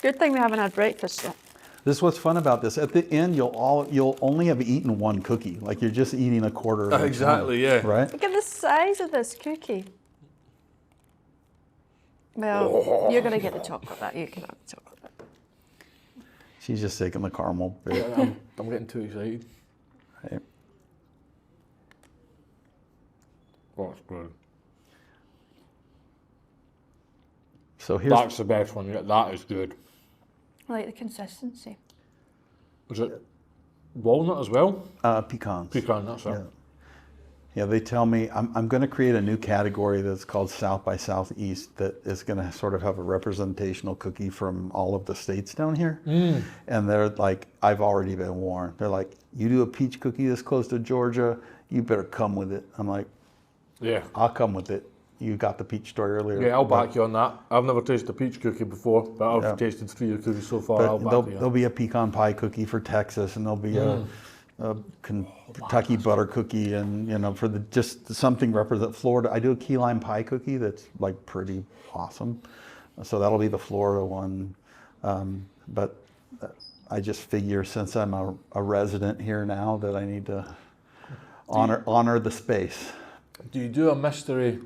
Good thing we haven't had breakfast yet. This is what's fun about this. At the end, you'll only have eaten one cookie. Like you're just eating a quarter of each Exactly, one, yeah. right? Look at the size of this cookie. Well, you're going to get the chocolate bit. You can have the chocolate bit. She's just taking the caramel bit. I'm getting too excited. Right? Oh, it's good. So here's That's the best one. Yeah, that is good. I like the consistency. Is it walnut as well? pecans. Pecan, that's it. Yeah. Yeah, they tell me I'm going to create a new category that's called South by Southeast that is going to sort of have a representational cookie from all of the states down here. And they're like, I've already been warned. They're like, you do a peach cookie this close to Georgia, you better come with it. I'm like, Yeah. I'll come with it. You got the peach story earlier. Yeah, I'll back you on that. I've never tasted a peach cookie before, but I've tasted 3 of your cookies so far. I'll But back you. there'll be a pecan pie cookie for Texas, and there'll be a Kentucky butter cookie, and for the just something represent Florida. I do a key lime pie cookie that's like pretty awesome, so that'll be the Florida one. But I just figure since I'm a resident here now that I need to honor the space. Do you do a mystery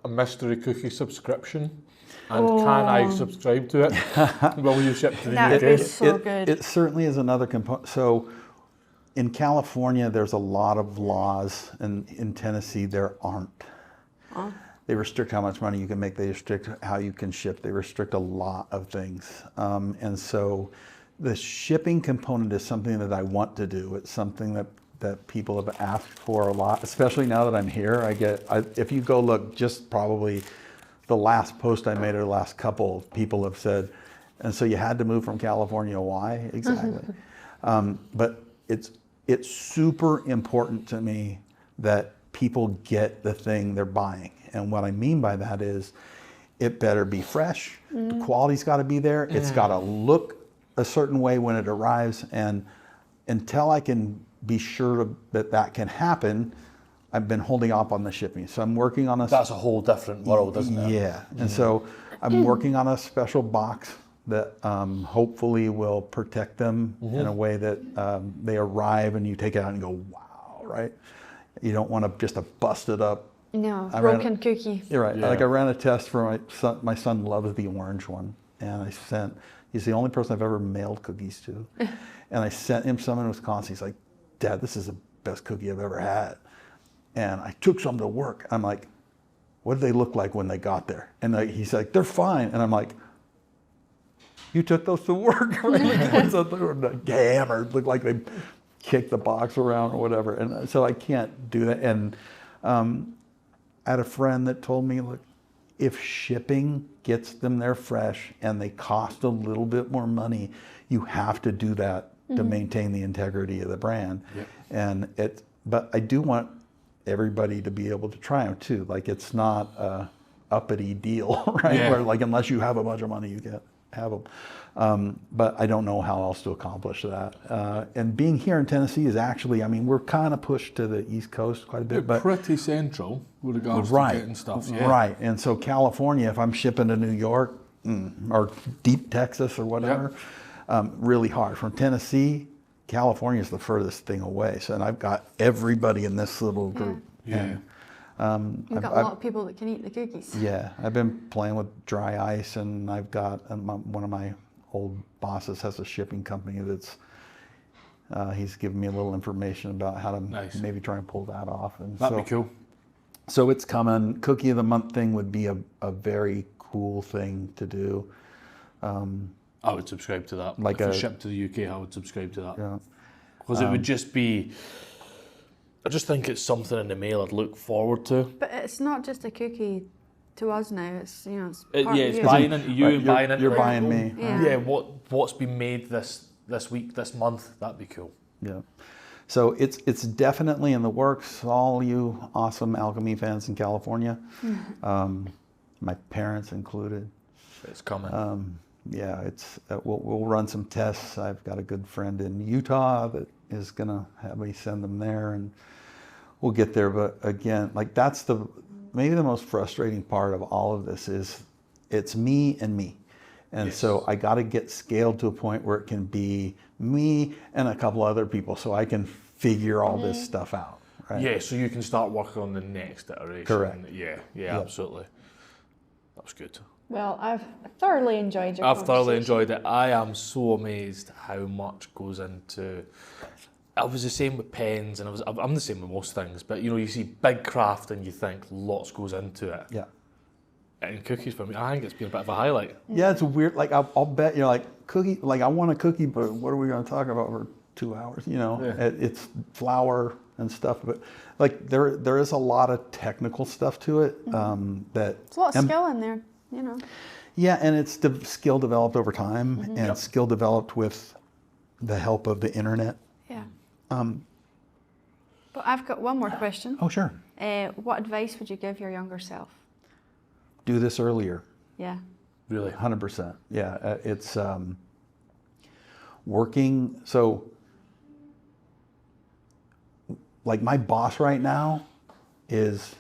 cookie subscription? And can I subscribe to it? Will you ship to the UK? That would be so good. It certainly is another component. So in California, there's a lot of laws, and in Tennessee, there aren't. Oh. They restrict how much money you can make. They restrict how you can ship. They restrict a lot of things. And so the shipping component is something that I want to do. It's something that people have asked for a lot, especially now that I'm here. If you go look, just probably the last post I made or the last couple, people have said, and so you had to move from California, why? Exactly. But it's super important to me that people get the thing they're buying. And what I mean by that is it better be fresh. The quality's got to be there. It's got to look a certain way when it arrives. And until I can be sure that can happen, I've been holding up on the shipping. So I'm working on That's a whole different world, isn't it? Yeah. And so I'm working on a special box that hopefully will protect them in a way that they arrive and you take it out and go, wow, right? You don't want to just a busted up. No, broken cookie. You're right. Yeah. Like I ran a test for my son. My son loves the orange one. And he's the only person I've ever mailed cookies to. And I sent him some in Wisconsin. He's like, Dad, this is the best cookie I've ever had. And I took some to work. I'm like, what did they look like when they got there? And he's like, they're fine. And I'm like, you took those to work, right? They were hammered, looked like they kicked the box around or whatever. And so I can't do that. And I had a friend that told me, look, if shipping gets them there fresh and they cost a little bit more money, you have to do that to maintain the integrity of the brand. Yep. But I do want everybody to be able to try them too. Like it's not a uppity deal, right? Yeah. Where like unless you have a bunch of money, you can't have them. But I don't know how else to accomplish that. And being here in Tennessee is actually, I mean, we're kind of pushed to the East Coast quite a bit. But pretty central with regards to getting stuff. Yeah. Right. And so California, if I'm shipping to New York or deep Texas or whatever, really hard. From Tennessee, California is the furthest thing away. So, and I've got everybody in this little group. Yeah. And, You've got a lot of people that can eat the cookies. Yeah. I've been playing with dry ice, and I've got one of my old bosses has a shipping company that's he's given me a little information about how to maybe try and pull that off. And that'd be cool. So it's coming. Cookie of the Month thing would be a very cool thing to do. I would subscribe to that. Like if it shipped to the UK, I would subscribe to that. Yeah. Because it would just be, I just think it's something in the mail I'd look forward to. But it's not just a cookie to us now. It's it's buying into you and buying into you're buying me. Yeah. What's been made this week, this month? That'd be cool. Yeah. So it's definitely in the works. All you awesome Alchemy fans in California, my parents included. It's coming. Yeah, we'll run some tests. I've got a good friend in Utah that is gonna have me send them there, and we'll get there. But again, like that's maybe the most frustrating part of all of this is it's me and me. And so I got to get scaled to a point where it can be me and a couple other people so I can figure all this stuff out. Right? Yeah, so you can start working on the next iteration. Correct. Yeah, absolutely. That was good. Well, I've thoroughly enjoyed your I've thoroughly enjoyed it. I am so amazed how much goes into. I was the same with pens, and I'm the same with most things. But you see big craft, and you think lots goes into it. Yeah. And cookies for me, I think it's been a bit of a highlight. Yeah, it's a weird. Like I'll bet you're like cookie. Like I want a cookie, but what are we going to talk about for 2 hours? It's flour and stuff, but like there is a lot of technical stuff to it. That it's a lot of skill in there. Yeah, and it's skill developed over time, and skill developed with the help of the internet. Yeah. But I've got one more question. Oh, sure. What advice would you give your younger self? Do this earlier. Yeah. Really? 100%. Yeah, it's working. So, like my boss right now is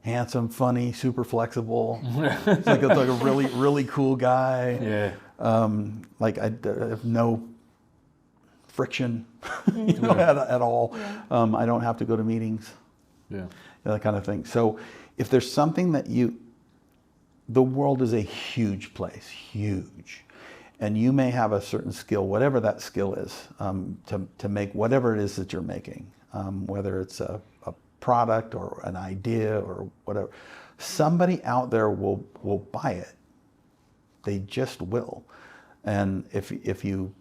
handsome, funny, super flexible. It's like a really, really cool guy. Yeah. Like I have no friction, at all. Yeah. I don't have to go to meetings. Yeah. That kind of thing. So if there's something that the world is a huge place, huge. And you may have a certain skill, whatever that skill is, to make whatever it is that you're making, whether it's a product or an idea or whatever. Somebody out there will buy it. They just will. And if you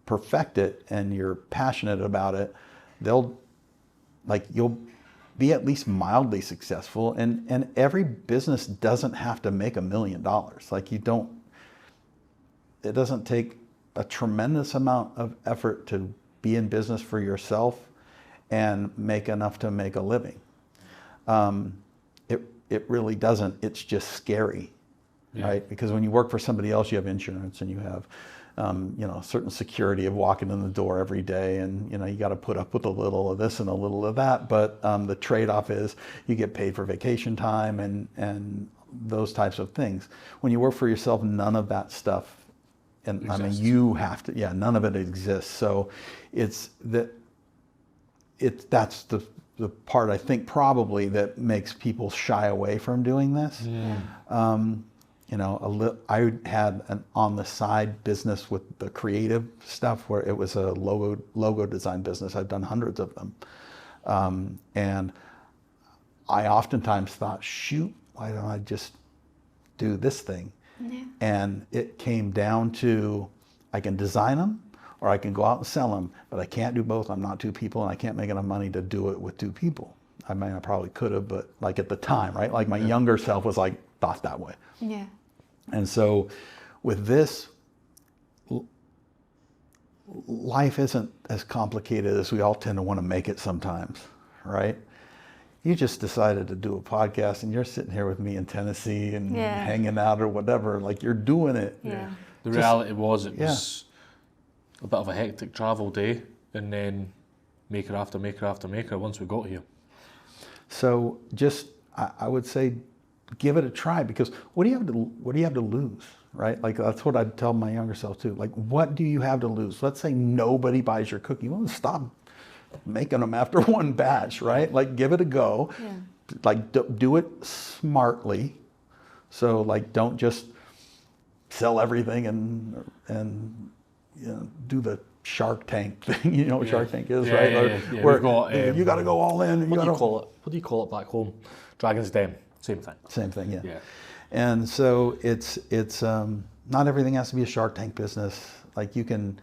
perfect it and you're passionate about it, you'll be at least mildly successful. And every business doesn't have to make $1 million. Like it doesn't take a tremendous amount of effort to be in business for yourself and make enough to make a living. It really doesn't. It's just scary, right? Because when you work for somebody else, you have insurance and you have, certain security of walking in the door every day, and you got to put up with a little of this and a little of that. But the trade-off is you get paid for vacation time and those types of things. When you work for yourself, none of that stuff. And exists. I mean, you have to, none of it exists. So that's the part I think probably that makes people shy away from doing this. Yeah. I had an on the side business with the creative stuff where it was a logo design business. I've done hundreds of them. And I oftentimes thought, shoot, why don't I just do this thing? Yeah. And it came down to, I can design them or I can go out and sell them, but I can't do both. I'm not two people and I can't make enough money to do it with two people. I mean, I probably could have, but like at the time, right? Like my younger self was like, thought that way. Yeah. And so with this, life isn't as complicated as we all tend to want to make it sometimes, right? You just decided to do a podcast and you're sitting here with me in Tennessee and hanging out or whatever, like you're doing it. Yeah. The reality was it was a bit of a hectic travel day and then maker after maker after maker once we got here. So just, I would say, give it a try, because what do you have to lose, right? Like that's what I'd tell my younger self too. Like, what do you have to lose? Let's say nobody buys your cookie. Well, stop making them after one batch, right? Like give it a go. Yeah. Like do it smartly. So like don't just sell everything and do the Shark Tank thing. You know what Shark Tank is, right? Yeah. Where you got to go all in. What do you call it back home? Dragon's Den. Same thing. Yeah. And so it's not everything has to be a Shark Tank business. Like you can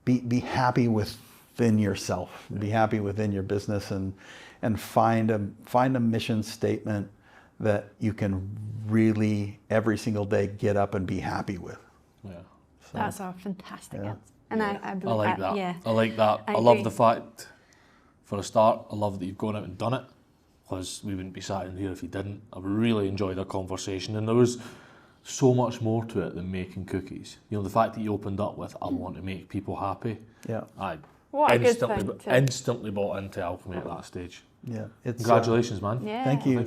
be happy within yourself, be happy within your business, and find a mission statement that you can really every single day get up and be happy with. Yeah. So, that's a fantastic answer. And I like that. Yeah. I like that. I love the fact, for a start, I love that you've gone out and done it, because we wouldn't be sat in here if you didn't. I really enjoyed our conversation, and there was so much more to it than making cookies. The fact that you opened up with, I want to make people happy. Yeah. I instantly bought into Alchemy at that stage. Yeah. Congratulations, man. Yeah. Thank you.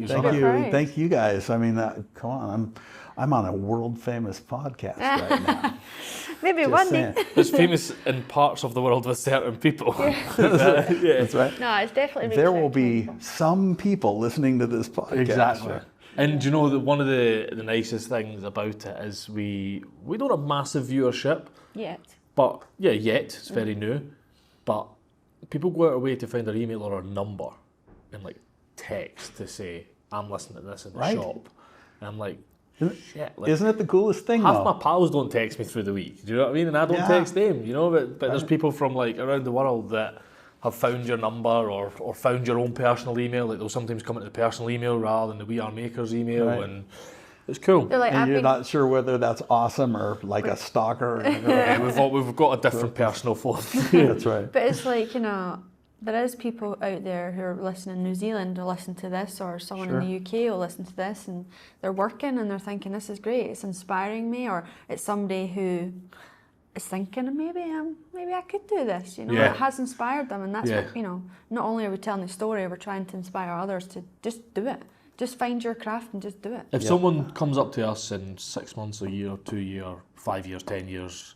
Thank you guys. I mean, come on, I'm on a world famous podcast right now. Maybe one day. It's famous in parts of the world with certain people. Yeah. That's right. No, it's definitely. There will be some people listening to this podcast. Exactly. And do you know that one of the nicest things about it is we don't have massive viewership yet. But it's very new. But people go out of their way to find our email or our number and like text to say, I'm listening to this in the shop. And I'm like, shit. Like, isn't it the coolest thing? Half my pals don't text me through the week. Do you know what I mean? And I don't text them, but there's people from like around the world that have found your number or found your own personal email. Like they'll sometimes come into the personal email rather than the We Are Makers email, and it's cool. Like, and you're not sure whether that's awesome or like a stalker. We've got a different personal phone. That's right. But it's like, there is people out there who are listening in New Zealand or listen to this, or someone in the UK will listen to this, and they're working and they're thinking, this is great, it's inspiring me, or it's somebody who is thinking, maybe I could do this, It has inspired them, and that's what, not only are we telling the story, we're trying to inspire others to just do it. just find your craft and just do it. If someone comes up to us in 6 months, a year, 2 year, 5 years, 10 years,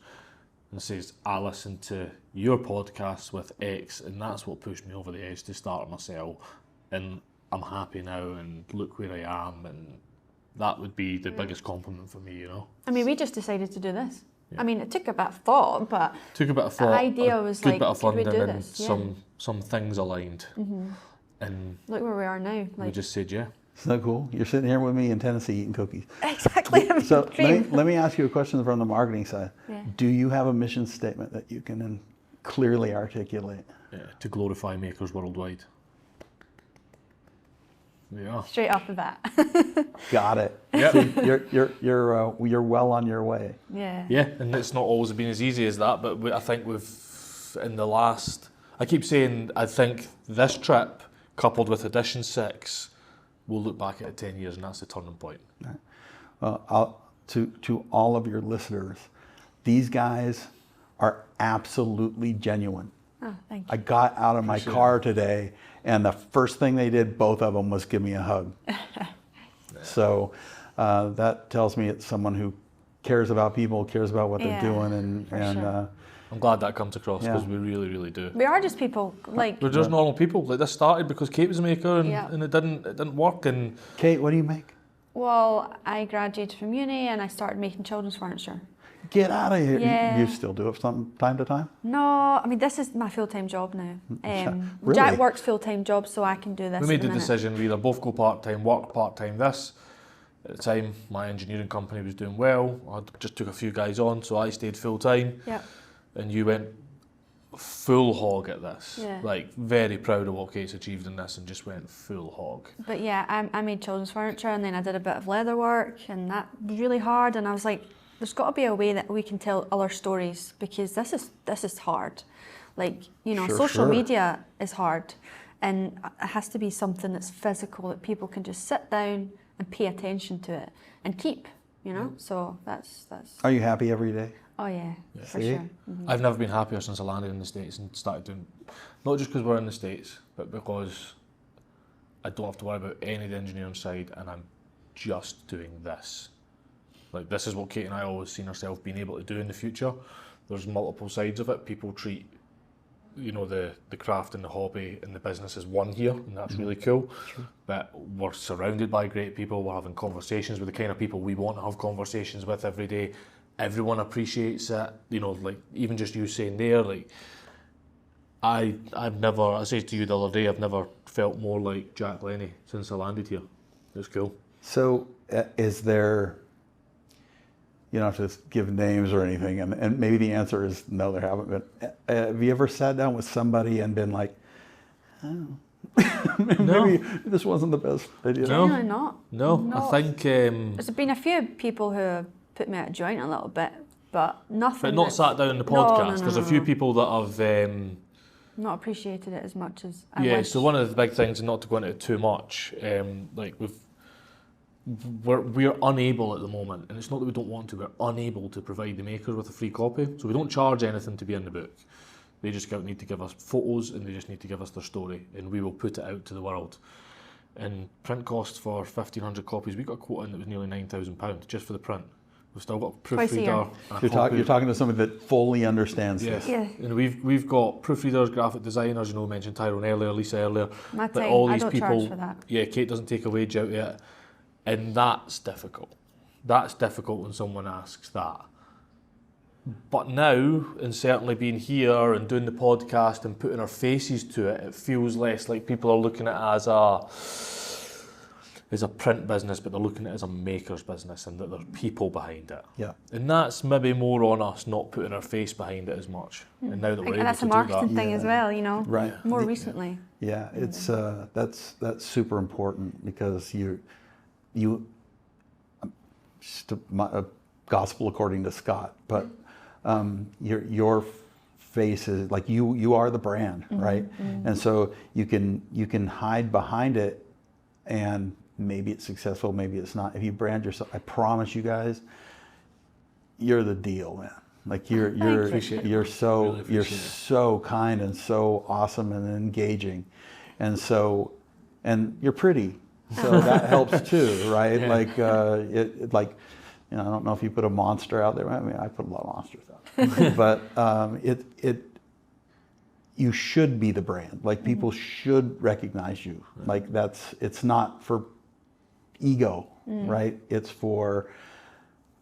and says, I listened to your podcast with X, and that's what pushed me over the edge to start myself, and I'm happy now, and look where I am, and that would be the biggest compliment for me, you know. I mean, we just decided to do this. Yeah. I mean, it took a bit of thought, but the idea was like, could we do this? Some things aligned. And look where we are now. We just said, yeah. Isn't that cool? You're sitting here with me in Tennessee eating cookies. Exactly. So let me ask you a question from the marketing side. Yeah. Do you have a mission statement that you can clearly articulate? Yeah, to glorify makers worldwide. Yeah. Straight off the bat. Got it. Yeah. You're well on your way. Yeah. Yeah, and it's not always been as easy as that, but I think I keep saying, I think this trip, coupled with Edition 6, we'll look back at it 10 years, and that's the turning point. Right. Well, to all of your listeners, these guys are absolutely genuine. Oh, thank you. I got out of my car today, and the first thing they did, both of them, was give me a hug. So that tells me it's someone who cares about people, cares about what they're doing, and I'm glad that comes across, because we really, really do. We are just people, like... We're just normal people. Like, this started because Kate was a maker, and it didn't work. And Kate, what do you make? Well, I graduated from uni and I started making children's furniture. Get out of here. Yeah. You still do it from time to time? No, I mean, this is my full-time job now. Really? Jack works full-time job, so I can do this. We made the decision, we either both go part-time, work part-time. This, at the time, my engineering company was doing well. I just took a few guys on, so I stayed full-time. Yeah. And you went full hog at this. Yeah. Like, very proud of what Kate's achieved in this, and just went full hog. But yeah, I made children's furniture, and then I did a bit of leather work, and that was really hard. And I was like, there's got to be a way that we can tell other stories, because this is hard. Like, you know, social media is hard, and it has to be something that's physical, that people can just sit down and pay attention to it and keep, you know. So that's. Are you happy every day? Oh yeah, for sure. Mm-hmm. I've never been happier since I landed in the States and started doing, not just because we're in the States, but because I don't have to worry about any of the engineering side, and I'm just doing this. Like, this is what Kate and I always seen ourselves being able to do in the future. There's multiple sides of it. People treat, you know, the craft and the hobby and the business as one here, and that's really cool. True. But we're surrounded by great people. We're having conversations with the kind of people we want to have conversations with every day. Everyone appreciates it. You know, like, even just you saying there, like, I've never, I said to you the other day, I've never felt more like Jack Lenny since I landed here. It's cool. So is there, you don't have to give names or anything, and maybe the answer is no, there haven't been. Have you ever sat down with somebody and been like, oh, maybe this wasn't the best idea? No, Genuinely not. No, I think... there's been a few people who have put me out of joint a little bit, but nothing. But not sat down in the podcast. There's a few people that have... not appreciated it as much as I wish. wish. So one of the big things, and not to go into it too much, like we're unable at the moment, and it's not that we don't want to, we're unable to provide the makers with a free copy. So we don't charge anything to be in the book. They just need to give us photos, and they just need to give us their story, and we will put it out to the world. And print costs for 1,500 copies, we got a quote in that was nearly £9,000 just for the print. We've still got a proofreader. You're talking to somebody that fully understands this. Yeah. And we've got proofreaders, graphic designers. You know, we mentioned Tyrone earlier, Lisa earlier. But all these I don't people. charge for that. Yeah, Kate doesn't take a wage out yet, and that's difficult. That's difficult when someone asks that. But now, and certainly being here and doing the podcast and putting our faces to it, it feels less like people are looking at it as a print business, but they're looking at it as a maker's business, and that there's people behind it. Yeah. And that's maybe more on us not putting our face behind it as much. And now that we're able that's to a do that. marketing thing as well, you know. Right. More recently. Yeah, it's that's super important, because you just a gospel according to Scott, but your face is like you are the brand, right? And so you can hide behind it, and maybe it's successful, maybe it's not. If you brand yourself, I promise you guys, you're the deal, man. Like you're so kind and so awesome and engaging, and you're pretty. So that helps too, right? Yeah. Like like, you know, I don't know if you put a monster out there. I mean, I put a lot of monsters out, but you should be the brand. Like people should recognize you. Like it's not for ego, right? It's for,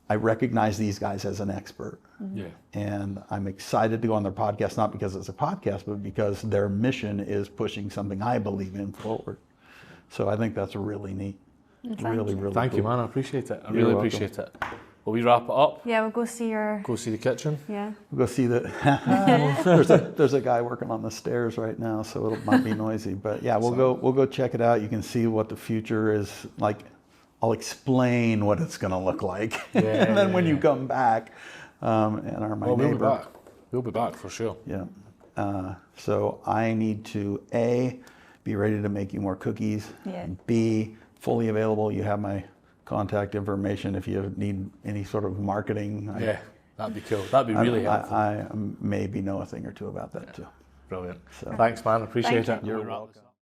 I recognize these guys as an expert. Yeah. And I'm excited to go on their podcast, not because it's a podcast, but because their mission is pushing something I believe in forward. So I think that's really neat. Really Thank you, cool. man. I appreciate it. I You're really welcome. appreciate it. Will we wrap it up? Yeah, we'll go see your. Go see the kitchen? Yeah. We'll go see the, there's a guy working on the stairs right now, so it might be noisy, but yeah, we'll go check it out. You can see what the future is like. I'll explain what it's going to look like. And then when you come back, and are my neighbor. We'll be back. We'll be back for sure. Yeah. So I need to A, be ready to make you more cookies. Yeah. B, fully available. You have my contact information if you need any sort of marketing. Yeah, that'd be cool. That'd be really helpful. I maybe know a thing or two about that too. Brilliant. So. Thanks, man. Appreciate Thank it. You're welcome.